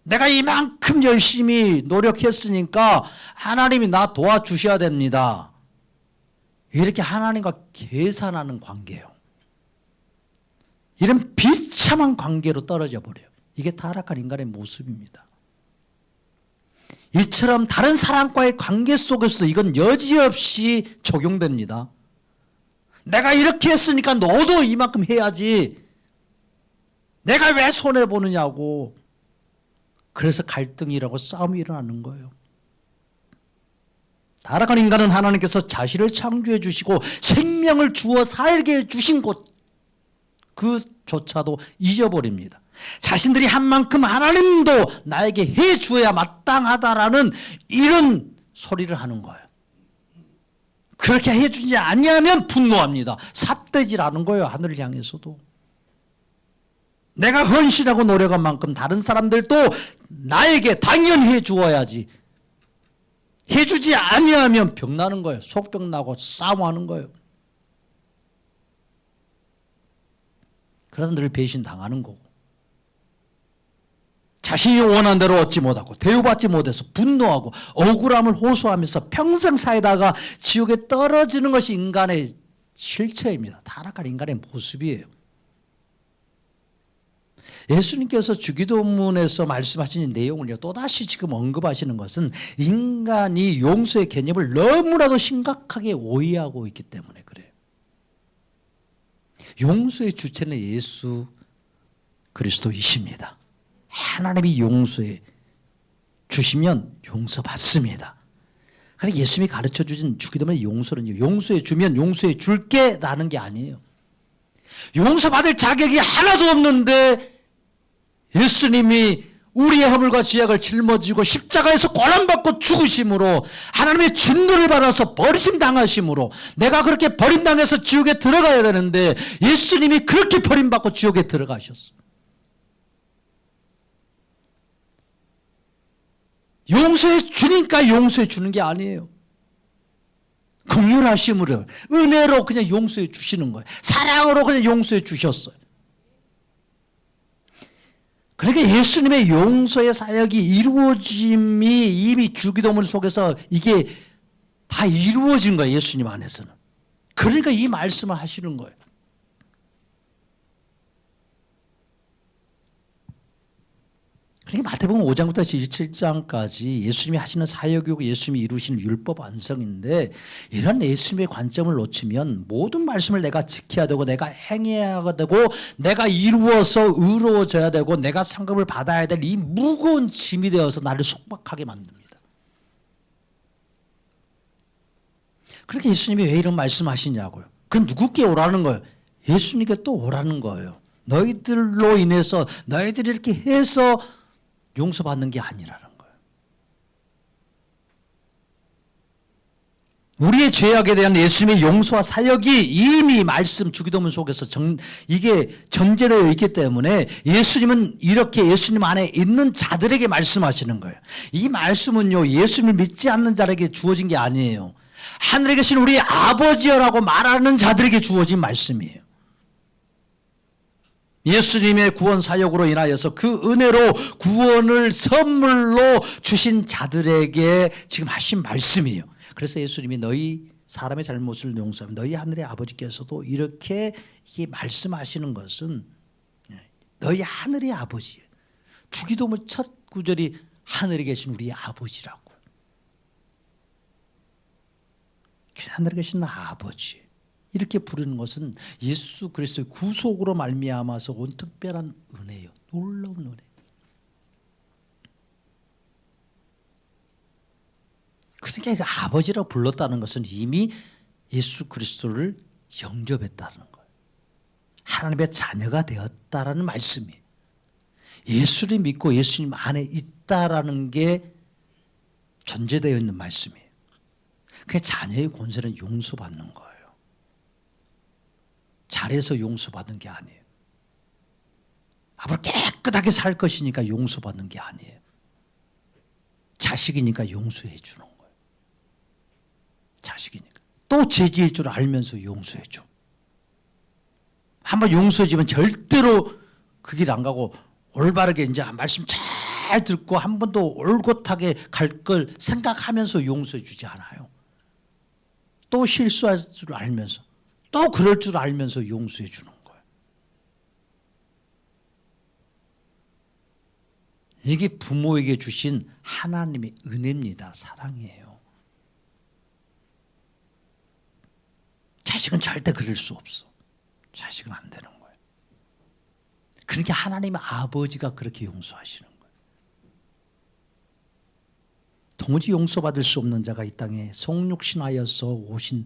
내가 이만큼 열심히 노력했으니까 하나님이 나 도와주셔야 됩니다. 이렇게 하나님과 계산하는 관계예요. 이런 비참한 관계로 떨어져 버려요. 이게 타락한 인간의 모습입니다. 이처럼 다른 사람과의 관계 속에서도 이건 여지없이 적용됩니다. 내가 이렇게 했으니까 너도 이만큼 해야지. 내가 왜 손해보느냐고. 그래서 갈등이라고 싸움이 일어나는 거예요. 타락한 인간은 하나님께서 자신을 창조해 주시고 생명을 주어 살게 해주신 곳 그조차도 잊어버립니다. 자신들이 한 만큼 하나님도 나에게 해주어야 마땅하다라는 이런 소리를 하는 거예요. 그렇게 해주지 아니하면 분노합니다. 삿대질하는 거예요. 하늘을 향해서도. 내가 헌신하고 노력한 만큼 다른 사람들도 나에게 당연히 해주어야지. 해주지 아니하면 병나는 거예요. 속병 나고 싸움하는 거예요. 그래서 늘 배신당하는 거고, 자신이 원하는 대로 얻지 못하고 대우받지 못해서 분노하고 억울함을 호소하면서 평생 살다가 지옥에 떨어지는 것이 인간의 실체입니다. 타락한 인간의 모습이에요. 예수님께서 주기도문에서 말씀하신 내용을 또다시 지금 언급하시는 것은 인간이 용서의 개념을 너무나도 심각하게 오해하고 있기 때문에 그래요. 용서의 주체는 예수 그리스도이십니다. 하나님이 용서해 주시면 용서받습니다. 그러니까 예수님이 가르쳐 주신 주기도문의 용서는요, 용서해 주면 용서해 줄게 라는 게 아니에요. 용서받을 자격이 하나도 없는데 예수님이 우리의 허물과 죄악을 짊어지고 십자가에서 고난받고 죽으심으로 하나님의 진노를 받아서 버리심당하심으로 내가 그렇게 버림당해서 지옥에 들어가야 되는데 예수님이 그렇게 버림받고 지옥에 들어가셨어. 용서해 주니까 용서해 주는 게 아니에요. 긍휼하심으로 은혜로 그냥 용서해 주시는 거예요. 사랑으로 그냥 용서해 주셨어요. 그러니까 예수님의 용서의 사역이 이루어짐이 이미 주기도문 속에서 이게 다 이루어진 거예요. 예수님 안에서는. 그러니까 이 말씀을 하시는 거예요. 그러니까 마태복음 5장부터 27장까지 예수님이 하시는 사역이고 예수님이 이루시는 율법 완성인데, 이런 예수님의 관점을 놓치면 모든 말씀을 내가 지켜야 되고 내가 행해야 되고 내가 이루어서 의로워져야 되고 내가 상급을 받아야 될 이 무거운 짐이 되어서 나를 속박하게 만듭니다. 그렇게 예수님이 왜 이런 말씀하시냐고요. 그럼 누구께 오라는 거예요? 예수님께 또 오라는 거예요. 너희들로 인해서 너희들이 이렇게 해서 용서받는 게 아니라는 거예요. 우리의 죄악에 대한 예수님의 용서와 사역이 이미 말씀 주기도문 속에서 이게 전제되어 있기 때문에 예수님은 이렇게 예수님 안에 있는 자들에게 말씀하시는 거예요. 이 말씀은요, 예수님을 믿지 않는 자에게 주어진 게 아니에요. 하늘에 계신 우리 아버지여라고 말하는 자들에게 주어진 말씀이에요. 예수님의 구원 사역으로 인하여서 그 은혜로 구원을 선물로 주신 자들에게 지금 하신 말씀이에요. 그래서 예수님이 너희 사람의 잘못을 용서하면 너희 하늘의 아버지께서도 이렇게 말씀하시는 것은 너희 하늘의 아버지예요. 주기도문 첫 구절이 하늘에 계신 우리 아버지라고. 하늘에 계신 아버지. 이렇게 부르는 것은 예수 그리스도의 구속으로 말미암아서 온 특별한 은혜예요. 놀라운 은혜. 그러니까 아버지라고 불렀다는 것은 이미 예수 그리스도를 영접했다는 거예요. 하나님의 자녀가 되었다라는 말씀이에요. 예수를 믿고 예수님 안에 있다라는 게 전제되어 있는 말씀이에요. 그 자녀의 권세는 용서받는 거예요. 잘해서 용서받는 게 아니에요. 앞으로 깨끗하게 살 것이니까 용서받는 게 아니에요. 자식이니까 용서해 주는 거예요. 자식이니까. 또 죄지을 줄 알면서 용서해 줘. 한번 용서해 주면 절대로 그 길 안 가고 올바르게 이제 말씀 잘 듣고 한 번 더 올곧하게 갈 걸 생각하면서 용서해 주지 않아요. 또 실수할 줄 알면서, 또 그럴 줄 알면서 용서해 주는 거예요. 이게 부모에게 주신 하나님의 은혜입니다. 사랑이에요. 자식은 절대 그럴 수 없어. 자식은 안 되는 거예요. 그러니까 하나님의 아버지가 그렇게 용서하시는 거예요. 도무지 용서받을 수 없는 자가 이 땅에 성육신하여서 오신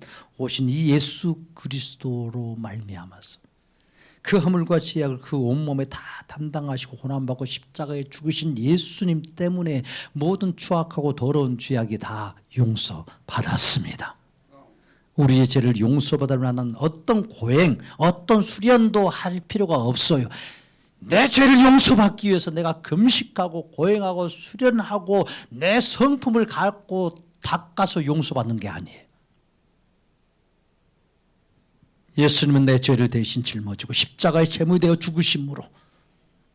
이 예수 그리스도로 말미암아서 그 허물과 죄악을 그 온몸에 다 담당하시고 고난받고 십자가에 죽으신 예수님 때문에 모든 추악하고 더러운 죄악이 다 용서받았습니다. 우리의 죄를 용서받을 만한 어떤 고행, 어떤 수련도 할 필요가 없어요. 내 죄를 용서받기 위해서 내가 금식하고 고행하고 수련하고 내 성품을 갖고 닦아서 용서받는 게 아니에요. 예수님은 내 죄를 대신 짊어지고 십자가에 제물되어 죽으심으로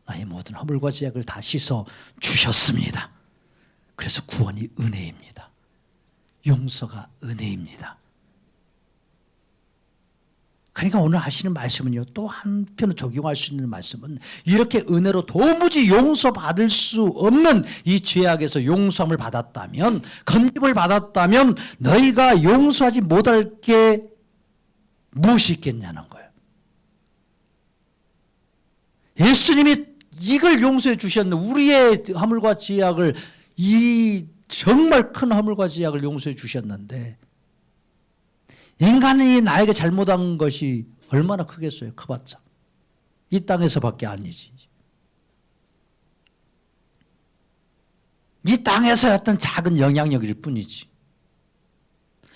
나의 모든 허물과 죄악을 다 씻어 주셨습니다. 그래서 구원이 은혜입니다. 용서가 은혜입니다. 그러니까 오늘 하시는 말씀은요, 또 한편 적용할 수 있는 말씀은 이렇게 은혜로 도무지 용서받을 수 없는 이 죄악에서 용서함을 받았다면, 건집을 받았다면 너희가 용서하지 못할 게 무엇이 있겠냐는 거예요. 예수님이 이걸 용서해 주셨는데, 우리의 허물과 죄악을, 이 정말 큰 허물과 죄악을 용서해 주셨는데, 인간이 나에게 잘못한 것이 얼마나 크겠어요. 커봤자 이 땅에서밖에 아니지. 이 땅에서 어떤 작은 영향력일 뿐이지.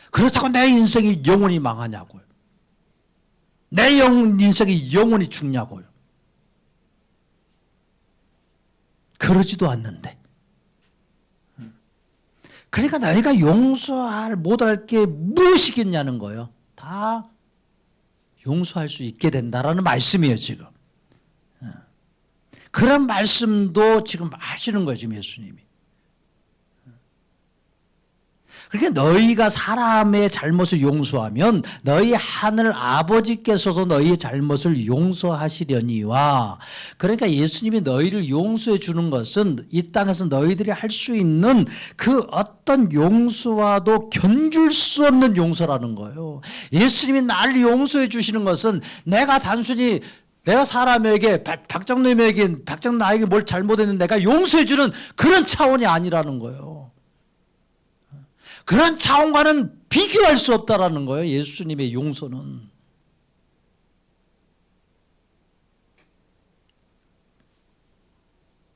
그렇다고 내 인생이 영원히 망하냐고요. 내 인생이 영원히 죽냐고요. 그러지도 않는데. 그러니까 너희가 용서할 못할 게 무엇이겠냐는 거예요. 다 용서할 수 있게 된다라는 말씀이에요, 지금. 그런 말씀도 지금 하시는 거예요, 지금 예수님이. 그러니까 너희가 사람의 잘못을 용서하면 너희 하늘 아버지께서도 너희의 잘못을 용서하시려니와, 그러니까 예수님이 너희를 용서해 주는 것은 이 땅에서 너희들이 할 수 있는 그 어떤 용서와도 견줄 수 없는 용서라는 거예요. 예수님이 나를 용서해 주시는 것은 내가 단순히 내가 사람에게 박정남에게 나에게 뭘 잘못했는데 내가 용서해 주는 그런 차원이 아니라는 거예요. 그런 차원과는 비교할 수 없다라는 거예요. 예수님의 용서는.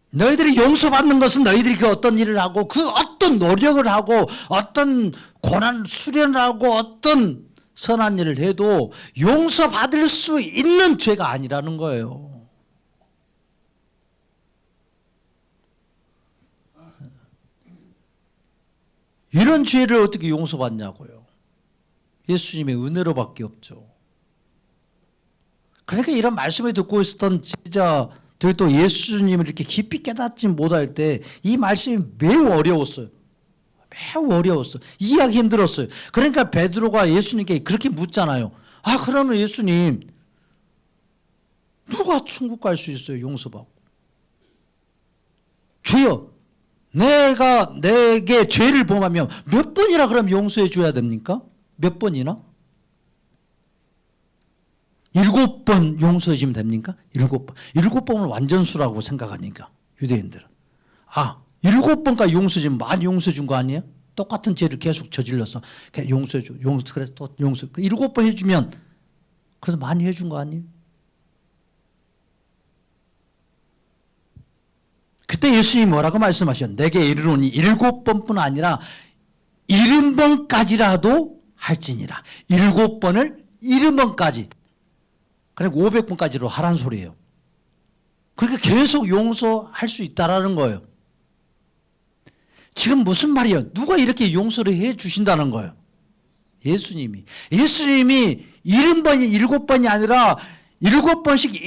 너희들이 용서받는 것은 너희들이 그 어떤 일을 하고 그 어떤 노력을 하고 어떤 고난 수련을 하고 어떤 선한 일을 해도 용서받을 수 있는 죄가 아니라는 거예요. 이런 죄를 어떻게 용서받냐고요. 예수님의 은혜로밖에 없죠. 그러니까 이런 말씀을 듣고 있었던 제자들도 예수님을 이렇게 깊이 깨닫지 못할 때 이 말씀이 매우 어려웠어요. 매우 어려웠어요. 이해하기 힘들었어요. 그러니까 베드로가 예수님께 그렇게 묻잖아요. 아, 그러면 예수님, 누가 천국 갈 수 있어요? 용서받고. 주여, 내가 내게 죄를 범하면 몇 번이나 그럼 용서해 줘야 됩니까? 몇 번이나? 7번 용서해 주면 됩니까? 7번. 7번은 완전수라고 생각하니까 유대인들은. 아, 7번까지 용서해 주면 많이 용서해 준 거 아니에요? 똑같은 죄를 계속 저질러서 용서해 줘. 그래서 또 용서. 7번 해주면 그래서 많이 해준 거 아니에요? 그때 예수님이 뭐라고 말씀하셨는데, 내게 이르노니 7번뿐 아니라 70번까지라도 할지니라. 7번을 70번까지. 그러니까 500번까지로 하란 소리예요. 그러니까 계속 용서할 수 있다라는 거예요. 지금 무슨 말이에요? 누가 이렇게 용서를 해 주신다는 거예요? 예수님이. 예수님이 70번이 7번이 아니라 7번씩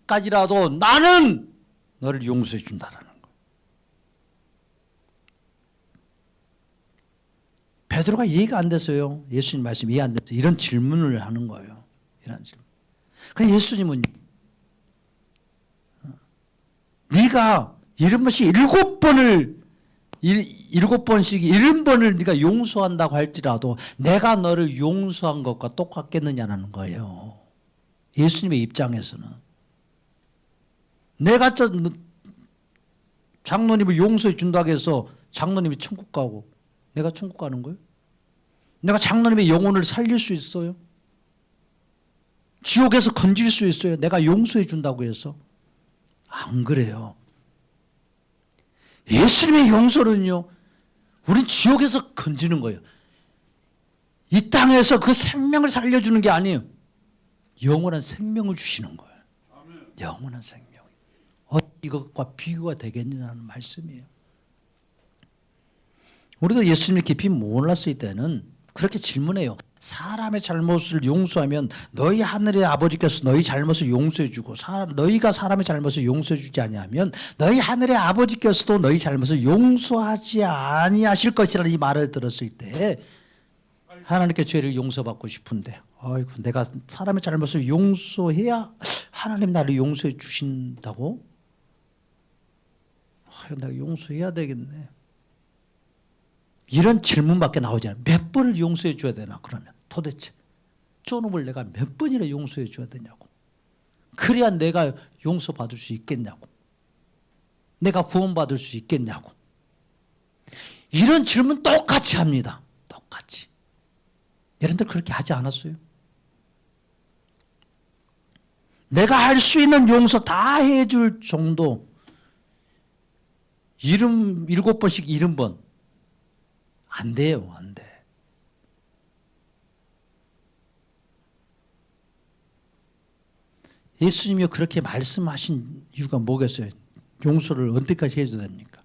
70번씩까지라도 나는 너를 용서해 준다라는 거예요. 베드로가 이해가 안 됐어요. 예수님 말씀 이해 안 됐어요. 이런 질문을 하는 거예요. 이런 질문. 그래서 예수님은 네가 70번씩 7번씩 70번을 네가 용서한다고 할지라도 내가 너를 용서한 것과 똑같겠느냐는 거예요. 예수님의 입장에서는. 내가 장로님을 용서해 준다고 해서 장로님이 천국 가고 내가 천국 가는 거예요? 내가 장로님의 영혼을 살릴 수 있어요? 지옥에서 건질 수 있어요? 내가 용서해 준다고 해서? 안 그래요. 예수님의 용서는요, 우린 지옥에서 건지는 거예요. 이 땅에서 그 생명을 살려주는 게 아니에요. 영원한 생명을 주시는 거예요. 영원한 생명. 이것과 비교가 되겠느냐는 말씀이에요. 우리도 예수님을 깊이 몰랐을 때는 그렇게 질문해요. 사람의 잘못을 용서하면 너희 하늘의 아버지께서 너희 잘못을 용서해 주고 너희가 사람의 잘못을 용서해 주지 아니하면 너희 하늘의 아버지께서도 너희 잘못을 용서하지 아니하실 것이라는 이 말을 들었을 때 하나님께 죄를 용서받고 싶은데 아이고 내가 사람의 잘못을 용서해야 하나님 나를 용서해 주신다고? 내가 용서해야 되겠네. 이런 질문밖에 나오지 않아요. 몇 번을 용서해 줘야 되나 그러면 도대체 저놈을 내가 몇 번이나 용서해 줘야 되냐고. 그래야 내가 용서받을 수 있겠냐고. 내가 구원받을 수 있겠냐고. 이런 질문 똑같이 합니다. 똑같이. 여러분들 그렇게 하지 않았어요? 내가 할 수 있는 용서 다 해줄 정도 7번씩 70번 안 돼요. 안 돼. 예수님이 그렇게 말씀하신 이유가 뭐겠어요? 용서를 언제까지 해줘야 됩니까?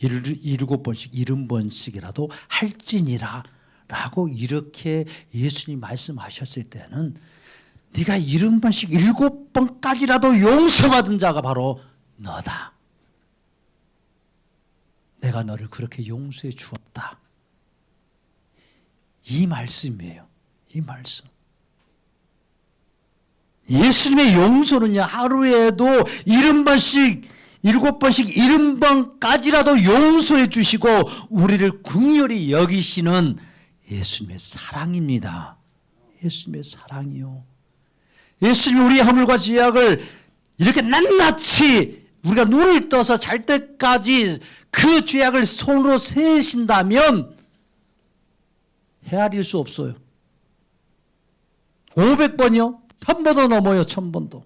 7번씩 70번씩이라도 할지니라 라고 이렇게 예수님 말씀하셨을 때는 네가 70번씩 7번까지라도 용서받은 자가 바로 너다. 내가 너를 그렇게 용서해 주었다. 이 말씀이에요. 이 말씀. 예수님의 용서는요, 하루에도 70번씩, 7번씩, 70번까지라도 용서해 주시고, 우리를 긍휼히 여기시는 예수님의 사랑입니다. 예수님의 사랑이요. 예수님이 우리의 허물과 죄악을 이렇게 낱낱이 우리가 눈을 떠서 잘 때까지 그 죄악을 손으로 세신다면 헤아릴 수 없어요. 500번이요? 1000번도 넘어요. 1000번도.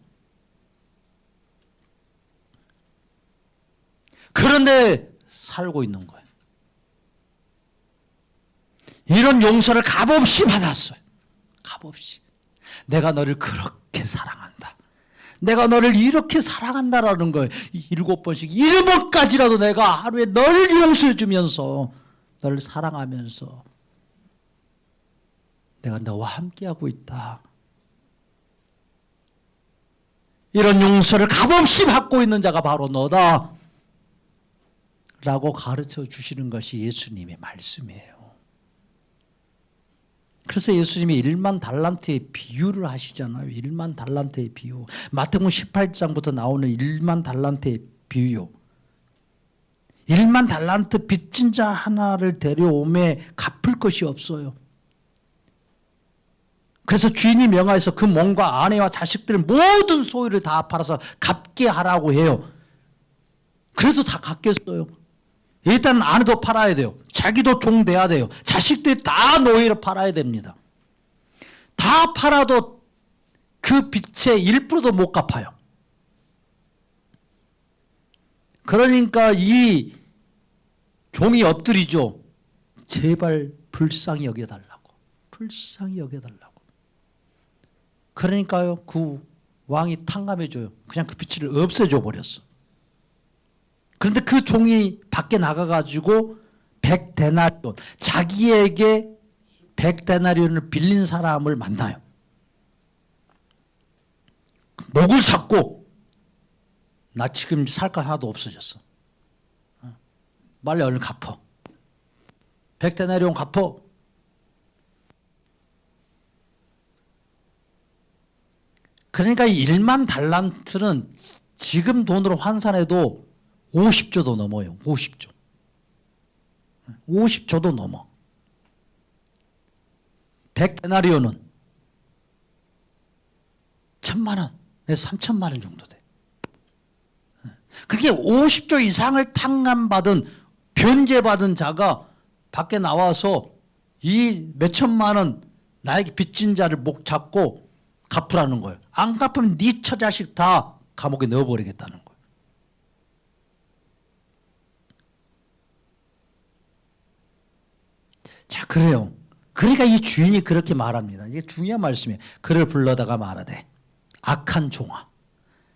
그런데 살고 있는 거예요. 이런 용서를 값없이 받았어요. 값없이. 내가 너를 그렇게 사랑한다. 내가 너를 이렇게 사랑한다라는 거예요. 7번씩 7번까지라도 내가 하루에 너를 용서해 주면서 너를 사랑하면서 내가 너와 함께하고 있다. 이런 용서를 값없이 받고 있는 자가 바로 너다 라고 가르쳐 주시는 것이 예수님의 말씀이에요. 그래서 예수님이 1만 달란트의 비유를 하시잖아요. 1만 달란트의 비유. 마태복음 18장부터 나오는 1만 달란트의 비유. 1만 달란트 빚진 자 하나를 데려오매 갚을 것이 없어요. 그래서 주인이 명하여서 그 몸과 아내와 자식들 모든 소유를 다 팔아서 갚게 하라고 해요. 그래도 다 갚겠어요. 일단 아내도 팔아야 돼요. 자기도 종 돼야 돼요. 자식들이 다 노예로 팔아야 됩니다. 다 팔아도 그 빚의 1%도 못 갚아요. 그러니까 이 종이 엎드리죠. 제발 불쌍히 여겨달라고. 불쌍히 여겨달라고. 그러니까요. 그 왕이 탕감해줘요. 그냥 그 빚을 없애줘 버렸어. 그런데 그 종이 밖에 나가가지고 100데나리온, 자기에게 100데나리온을 빌린 사람을 만나요. 목을 잡고 나 지금 살 거 하나도 없어졌어. 빨리 얼른 갚어. 100데나리온 갚어. 그러니까 1만 달란트는 지금 돈으로 환산해도 50조도 넘어요. 50조. 50조도 넘어. 100데나리온은 1000만 원, 3000만 원 정도 돼. 그게 50조 이상을 탕감받은, 변제받은 자가 밖에 나와서 이 몇천만 원 나에게 빚진 자를 목 잡고 갚으라는 거예요. 안 갚으면 네 처자식 다 감옥에 넣어버리겠다는 거예요. 자, 그래요. 그러니까 이 주인이 그렇게 말합니다. 이게 중요한 말씀이에요. 그를 불러다가 말하되 악한 종아,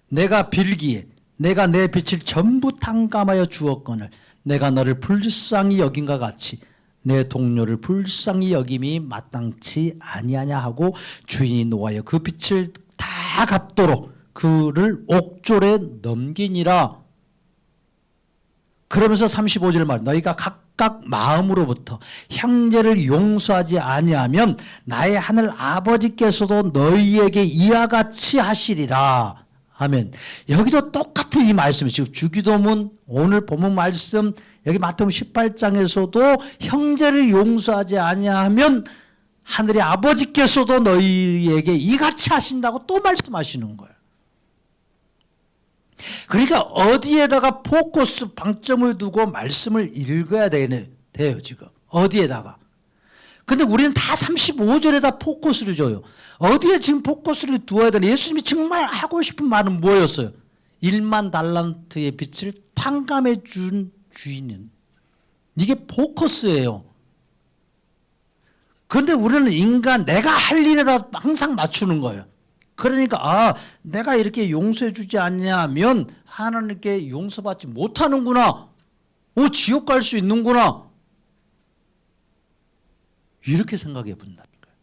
내가 빌기에 내가 내 빛을 전부 탕감하여 주었거늘 내가 너를 불쌍히 여긴과 같이 내 동료를 불쌍히 여김이 마땅치 아니하냐 하고 주인이 노하여 그 빛을 다 갚도록 그를 옥졸에 넘기니라. 그러면서 35절 말, 너희가 각각 마음으로부터 형제를 용서하지 아니하면 나의 하늘 아버지께서도 너희에게 이와 같이 하시리라. 아멘. 여기도 똑같은 이 말씀이 지금 주기도문 오늘 본문 말씀 여기 마태복음 18장에서도 형제를 용서하지 아니하면 하늘의 아버지께서도 너희에게 이같이 하신다고 또 말씀하시는 거예요. 그러니까 어디에다가 포커스 방점을 두고 말씀을 읽어야 돼요 지금. 어디에다가. 근데 우리는 다 35절에다 포커스를 줘요. 어디에 지금 포커스를 두어야 되나? 예수님이 정말 하고 싶은 말은 뭐였어요? 1만 달란트의 빛을 탕감해 준 주인은. 이게 포커스예요. 그런데 우리는 인간 내가 할 일에다 항상 맞추는 거예요. 그러니까 내가 이렇게 용서해 주지 않냐면 하나님께 용서받지 못하는구나. 지옥 갈 수 있는구나. 이렇게 생각해 본다는 거예요.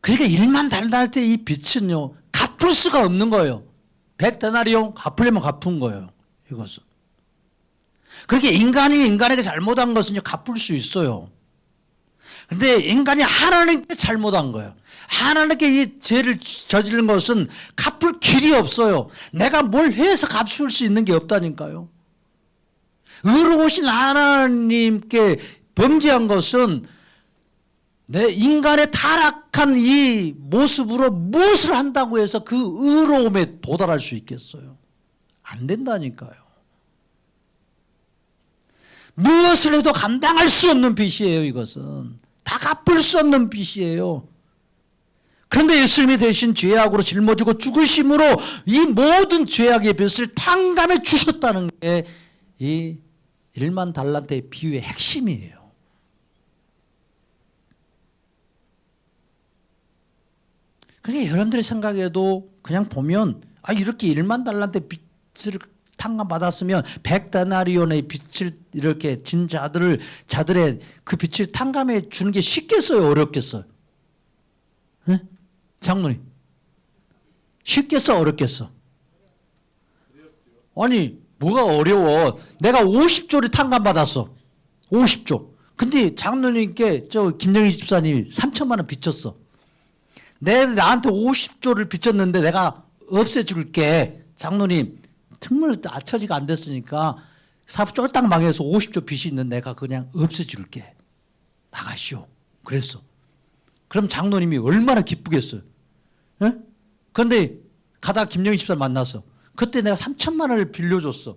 그러니까 1만 달란트 이 빛은요 갚을 수가 없는 거예요. 100데나리온 갚으려면 갚은 거예요. 이것은. 그렇게 인간이 인간에게 잘못한 것은 갚을 수 있어요. 근데 인간이 하나님께 잘못한 거예요. 하나님께 이 죄를 저지른 것은 갚을 길이 없어요. 내가 뭘 해서 갚을 수 있는 게 없다니까요. 의로우신 하나님께 범죄한 것은 내 인간의 타락한 이 모습으로 무엇을 한다고 해서 그 의로움에 도달할 수 있겠어요? 안 된다니까요. 무엇을 해도 감당할 수 없는 빚이에요. 이것은 다 갚을 수 없는 빚이에요. 그런데 예수님이 대신 죄악으로 짊어지고 죽으심으로 이 모든 죄악의 빚을 탕감해 주셨다는 게 이 1만 달란트의 비유의 핵심이에요. 그러니까 여러분들의 생각에도 그냥 보면 이렇게 1만 달란트 빚을 탕감받았으면 100데나리온의 빚을 이렇게 진 자들의 그 빚을 탕감해 주는 게 쉽겠어요? 어렵겠어요? 네? 장로님 쉽겠어? 어렵겠어? 아니 뭐가 어려워. 내가 50조를 탕감받았어. 50조. 근데 장로님께 김영희 집사님이 3천만 원 빚졌어. 나한테 50조를 빚졌는데 내가 없애줄게. 장로님 정말 처지가 안 됐으니까 사업 쫄딱 망해서 50조 빚이 있는 내가 그냥 없애줄게. 나가시오. 그랬어. 그럼 장로님이 얼마나 기쁘겠어요. 예? 그런데 가다가 김영희 집사를 만났어. 그때 내가 3천만 원을 빌려줬어.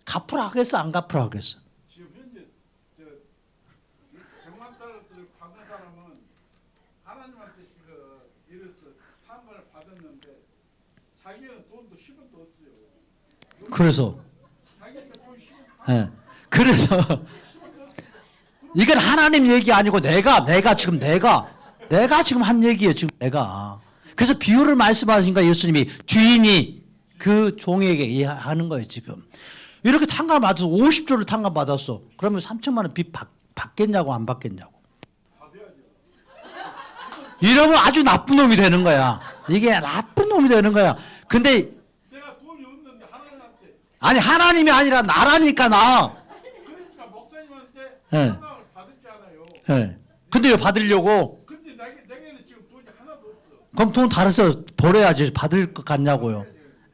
갚으라 하겠어? 안 갚으라 하겠어? 지금 현재 100만 달러를 받은 사람은 하나님한테 이래서 탕감을 받았는데 자기는 돈도 10원도 없어요. 그래서 자기가 돈 10원 예. 그래서 이건 하나님 얘기 아니고 내가 지금 한 얘기예요. 지금 내가. 그래서 비유를 말씀하신가 예수님이 주인이 그 종에게 하는 거예요. 지금 이렇게 탕감 받아서 50조를 탕감 받았어. 그러면 3천만 원 빚 받겠냐고 안 받겠냐고. 이러면 아주 나쁜 놈이 되는 거야. 이게 나쁜 놈이 되는 거야. 근데 내가 돈이 없는데 하나님한테 아니 하나님이 아니라 나라니까 나. 그러니까 목사님한테 네. 탕감을 받았잖아요. 네. 근데 왜 받으려고? 근데 내게는 지금 돈이 하나도 없어. 그럼 돈 달아서 버려야지. 받을 것 같냐고요.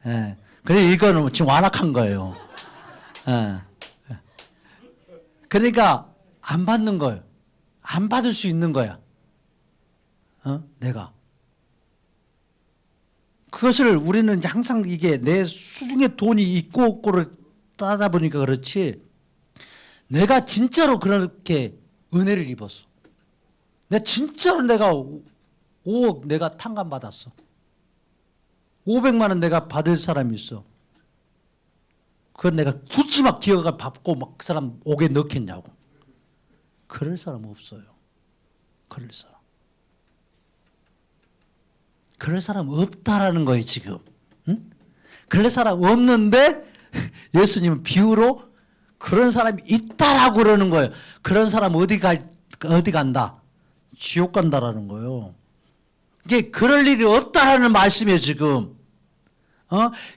예. 그래 이거는 지금 완악한 거예요. 예. 그러니까 안 받는 거예요. 안 받을 수 있는 거야. 내가. 그것을 우리는 이제 항상 이게 내 수중에 돈이 있고 없고를 따다 보니까 그렇지. 내가 진짜로 그렇게 은혜를 입었어. 내가 5억 내가 탕감 받았어. 500만 원 내가 받을 사람이 있어. 그건 내가 굳이 막 기어가 밟고 막 그 사람 옥에 넣겠냐고. 그럴 사람 없어요. 그럴 사람. 그럴 사람 없다라는 거예요, 지금. 응? 그럴 사람 없는데 예수님은 비유로 그런 사람이 있다라고 그러는 거예요. 그런 사람 어디 간다? 지옥 간다라는 거예요. 이게 그럴 일이 없다라는 말씀이에요, 지금.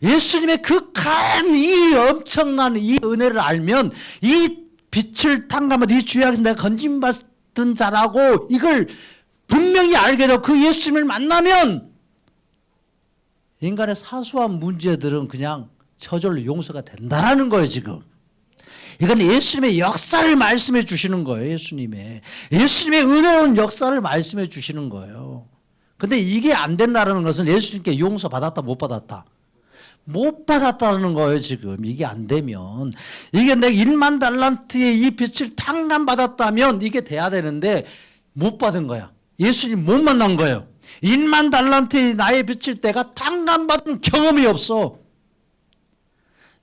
예수님의 극한 이 엄청난 이 은혜를 알면 이 빛을 탕감한 이 죄악에서 내가 건짐받은 자라고 이걸 분명히 알게 되고 그 예수님을 만나면 인간의 사소한 문제들은 그냥 저절로 용서가 된다라는 거예요, 지금. 이건 예수님의 역사를 말씀해 주시는 거예요, 예수님의 은혜로운 역사를 말씀해 주시는 거예요. 근데 이게 안 된다는 것은 예수님께 용서 받았다, 못 받았다? 못 받았다는 거예요, 지금. 이게 안 되면. 이게 내가 1만 달란트의 이 빛을 탕감받았다면 이게 돼야 되는데 못 받은 거야. 예수님 못 만난 거예요. 1만 달란트의 나의 빛을 내가 탕감받은 경험이 없어.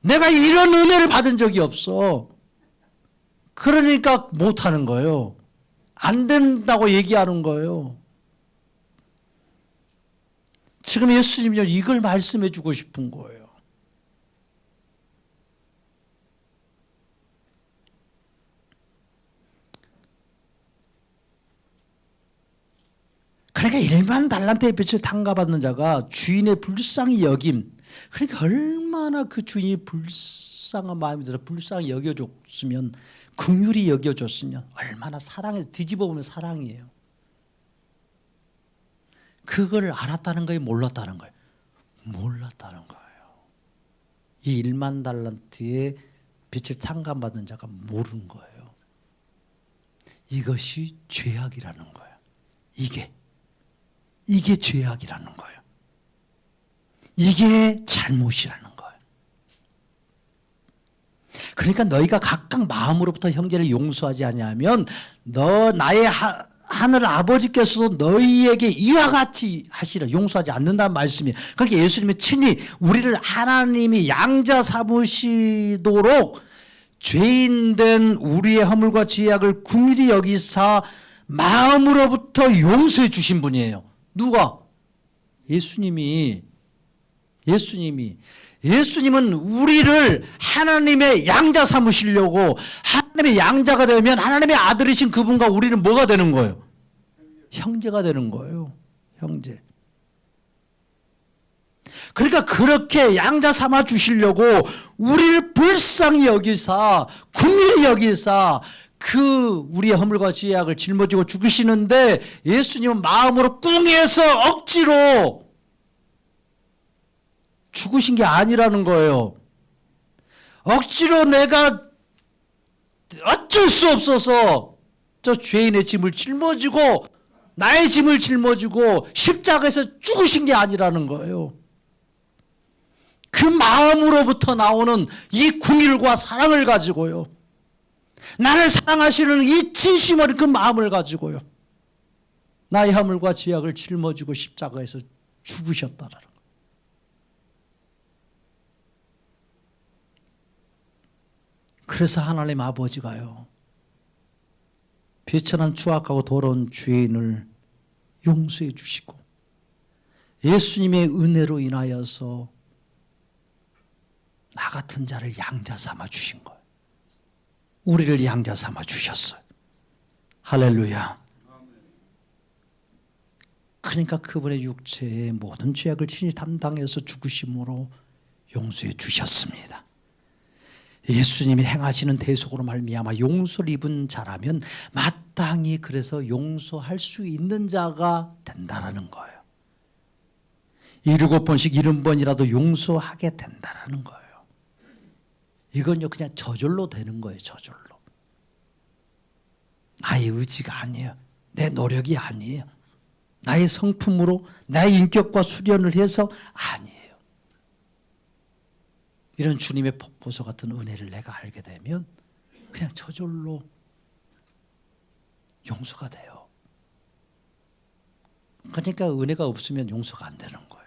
내가 이런 은혜를 받은 적이 없어. 그러니까 못하는 거예요. 안 된다고 얘기하는 거예요. 지금 예수님이 이걸 말씀해 주고 싶은 거예요. 그러니까 1만 달란트의 빛을 탕감받는 자가 주인의 불쌍히 여김. 그러니까 얼마나 그 주인이 불쌍한 마음이 들어 불쌍히 여겨줬으면, 긍휼히 여겨줬으면 얼마나 사랑해서 뒤집어 보면 사랑이에요. 그걸 알았다는 거예요, 몰랐다는 거예요? 몰랐다는 거예요. 이 1만 달란트의 빛을 탕감받은 자가 모르는 거예요. 이것이 죄악이라는 거예요. 이게 죄악이라는 거예요. 이게 잘못이라는 거예요. 그러니까 너희가 각각 마음으로부터 형제를 용서하지 않냐면 나의 하늘 아버지께서도 너희에게 이와 같이 하시라. 용서하지 않는다는 말씀이에요. 그러니까 예수님이 친히 우리를 하나님이 양자 삼으시도록 죄인된 우리의 허물과 죄악을 긍휼히 여기사 마음으로부터 용서해 주신 분이에요. 누가? 예수님은 우리를 하나님의 양자 삼으시려고, 하나님의 양자가 되면 하나님의 아들이신 그분과 우리는 뭐가 되는 거예요? 형제가 되는 거예요. 형제. 그러니까 그렇게 양자 삼아 주시려고 우리를 불쌍히 여기사, 긍휼히 여기사 그 우리의 허물과 죄악을 짊어지고 죽으시는데, 예수님은 마음으로 꿍해서 억지로 죽으신 게 아니라는 거예요. 억지로 내가 어쩔 수 없어서 저 죄인의 짐을 짊어지고 나의 짐을 짊어지고 십자가에서 죽으신 게 아니라는 거예요. 그 마음으로부터 나오는 이 긍휼과 사랑을 가지고요, 나를 사랑하시는 이 진심 어린 그 마음을 가지고요, 나의 허물과 죄악을 짊어지고 십자가에서 죽으셨다라는 거예요. 그래서 하나님 아버지가요, 비천한 추악하고 더러운 죄인을 용서해 주시고 예수님의 은혜로 인하여서 나 같은 자를 양자 삼아 주신 거예요. 우리를 양자 삼아 주셨어요. 할렐루야. 그러니까 그분의 육체의 모든 죄악을 친히 담당해서 죽으심으로 용서해 주셨습니다. 예수님이 행하시는 대속으로 말미암아 용서를 입은 자라면 마땅히 그래서 용서할 수 있는 자가 된다라는 거예요. 7번씩 70번이라도 용서하게 된다라는 거예요. 이건요 그냥 저절로 되는 거예요. 저절로. 나의 의지가 아니에요. 내 노력이 아니에요. 나의 성품으로 나의 인격과 수련을 해서 아니에요. 이런 주님의 폭포수 같은 은혜를 내가 알게 되면 그냥 저절로 용서가 돼요. 그러니까 은혜가 없으면 용서가 안 되는 거예요.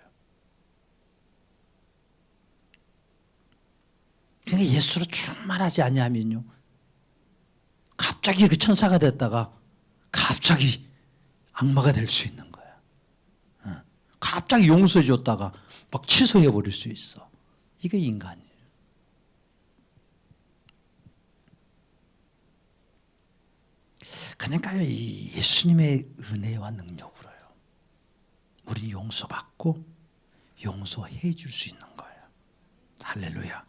그러니까 예수로 충만하지 아니하면요, 갑자기 그 천사가 됐다가 갑자기 악마가 될 수 있는 거야. 갑자기 용서해 줬다가 막 취소해 버릴 수 있어. 이게 인간이에요. 그러니까요, 이 예수님의 은혜와 능력으로요, 우리 용서받고 용서해 줄 수 있는 거예요. 할렐루야.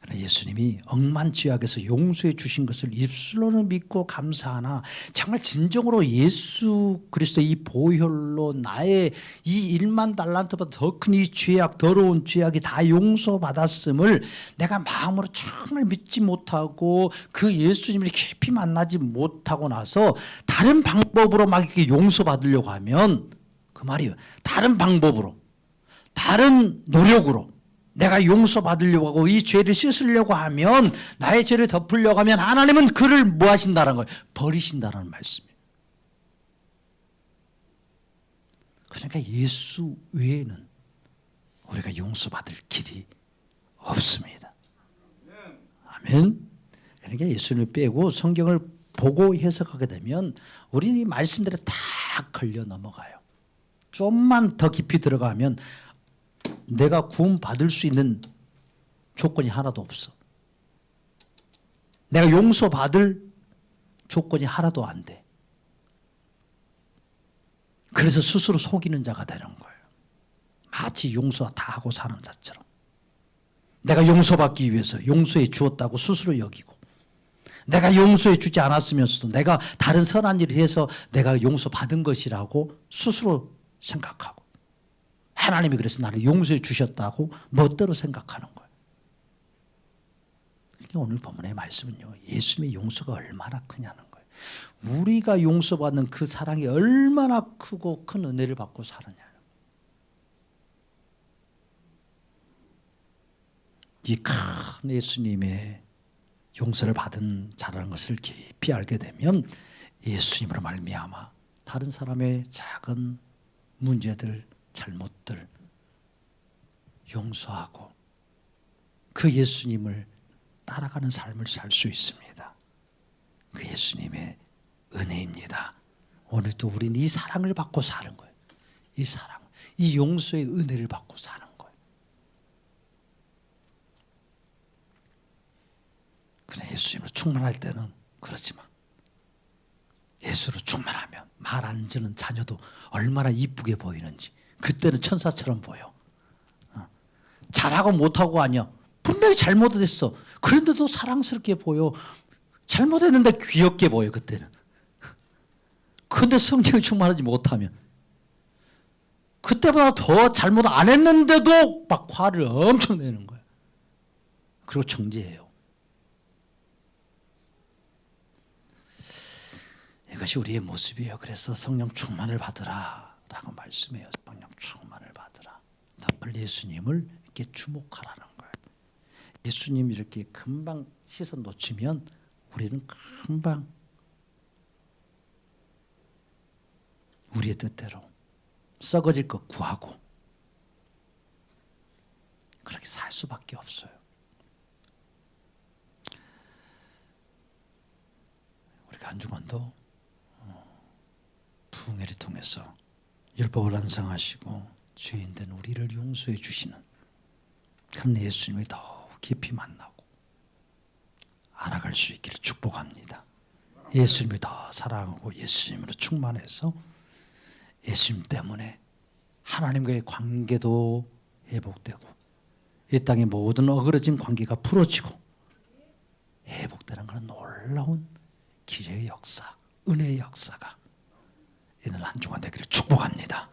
그러나 예수님이 억만 죄악에서 용서해 주신 것을 입술로는 믿고 감사하나 정말 진정으로 예수 그리스도의 이 보혈로 나의 이 1만 달란트보다 더 큰 이 죄악, 더러운 죄악이 다 용서받았음을 내가 마음으로 정말 믿지 못하고 그 예수님을 깊이 만나지 못하고 나서 다른 방법으로 막 이렇게 용서받으려고 하면, 그 말이에요, 다른 방법으로, 다른 노력으로 내가 용서받으려고 하고 이 죄를 씻으려고 하면, 나의 죄를 덮으려고 하면 하나님은 그를 뭐 하신다는 거예요? 버리신다는 말씀이에요. 그러니까 예수 외에는 우리가 용서받을 길이 없습니다. 아멘. 그러니까 예수님을 빼고 성경을 보고 해석하게 되면 우리는 이 말씀들에 다 걸려 넘어가요. 좀만 더 깊이 들어가면 내가 구원받을 수 있는 조건이 하나도 없어. 내가 용서받을 조건이 하나도 안 돼. 그래서 스스로 속이는 자가 되는 거예요. 마치 용서 다 하고 사는 자처럼. 내가 용서받기 위해서 용서해 주었다고 스스로 여기고, 내가 용서해 주지 않았으면서도 내가 다른 선한 일을 해서 내가 용서받은 것이라고 스스로 생각하고, 하나님이 그래서 나를 용서해 주셨다고 멋대로 생각하는 거예요. 그러니까 오늘 본문의 말씀은요, 예수님의 용서가 얼마나 크냐는 거예요. 우리가 용서받는 그 사랑이 얼마나 크고 큰 은혜를 받고 사느냐. 이 큰 예수님의 용서를 받은 자라는 것을 깊이 알게 되면 예수님으로 말미암아 다른 사람의 작은 문제들, 잘못들 용서하고 그 예수님을 따라가는 삶을 살 수 있습니다. 그 예수님의 은혜입니다. 오늘도 우리는 이 사랑을 받고 사는 거예요. 이 사랑, 이 용서의 은혜를 받고 사는 거예요. 그래, 예수님으로 충만할 때는 그렇지만 예수로 충만하면 말 안 듣는 자녀도 얼마나 이쁘게 보이는지 그때는 천사처럼 보여. 잘하고 못하고 아니야. 분명히 잘못했어. 그런데도 사랑스럽게 보여. 잘못했는데 귀엽게 보여 그때는. 그런데 성령이 충만하지 못하면 그때보다 더 잘못 안 했는데도 막 화를 엄청 내는 거야. 그리고 정죄해요. 이것이 우리의 모습이에요. 그래서 성령 충만을 받으라 라고 말씀해요. 성령 충만을 받으라. 늘 예수님을 이렇게 주목하라는 거예요. 예수님 이렇게 금방 시선 놓치면 우리는 금방 우리의 뜻대로 썩어질 것 구하고 그렇게 살 수밖에 없어요. 우리가 안중원도 부흥회를 통해서 율법을 완성하시고 죄인된 우리를 용서해 주시는 그런 예수님을 더 깊이 만나고 알아갈 수 있기를 축복합니다. 예수님을 더 사랑하고 예수님으로 충만해서 예수님 때문에 하나님과의 관계도 회복되고 이 땅의 모든 어그러진 관계가 풀어지고 회복되는 그런 놀라운 기적의 역사, 은혜의 역사가 오늘 한 주간 되기를 축복합니다.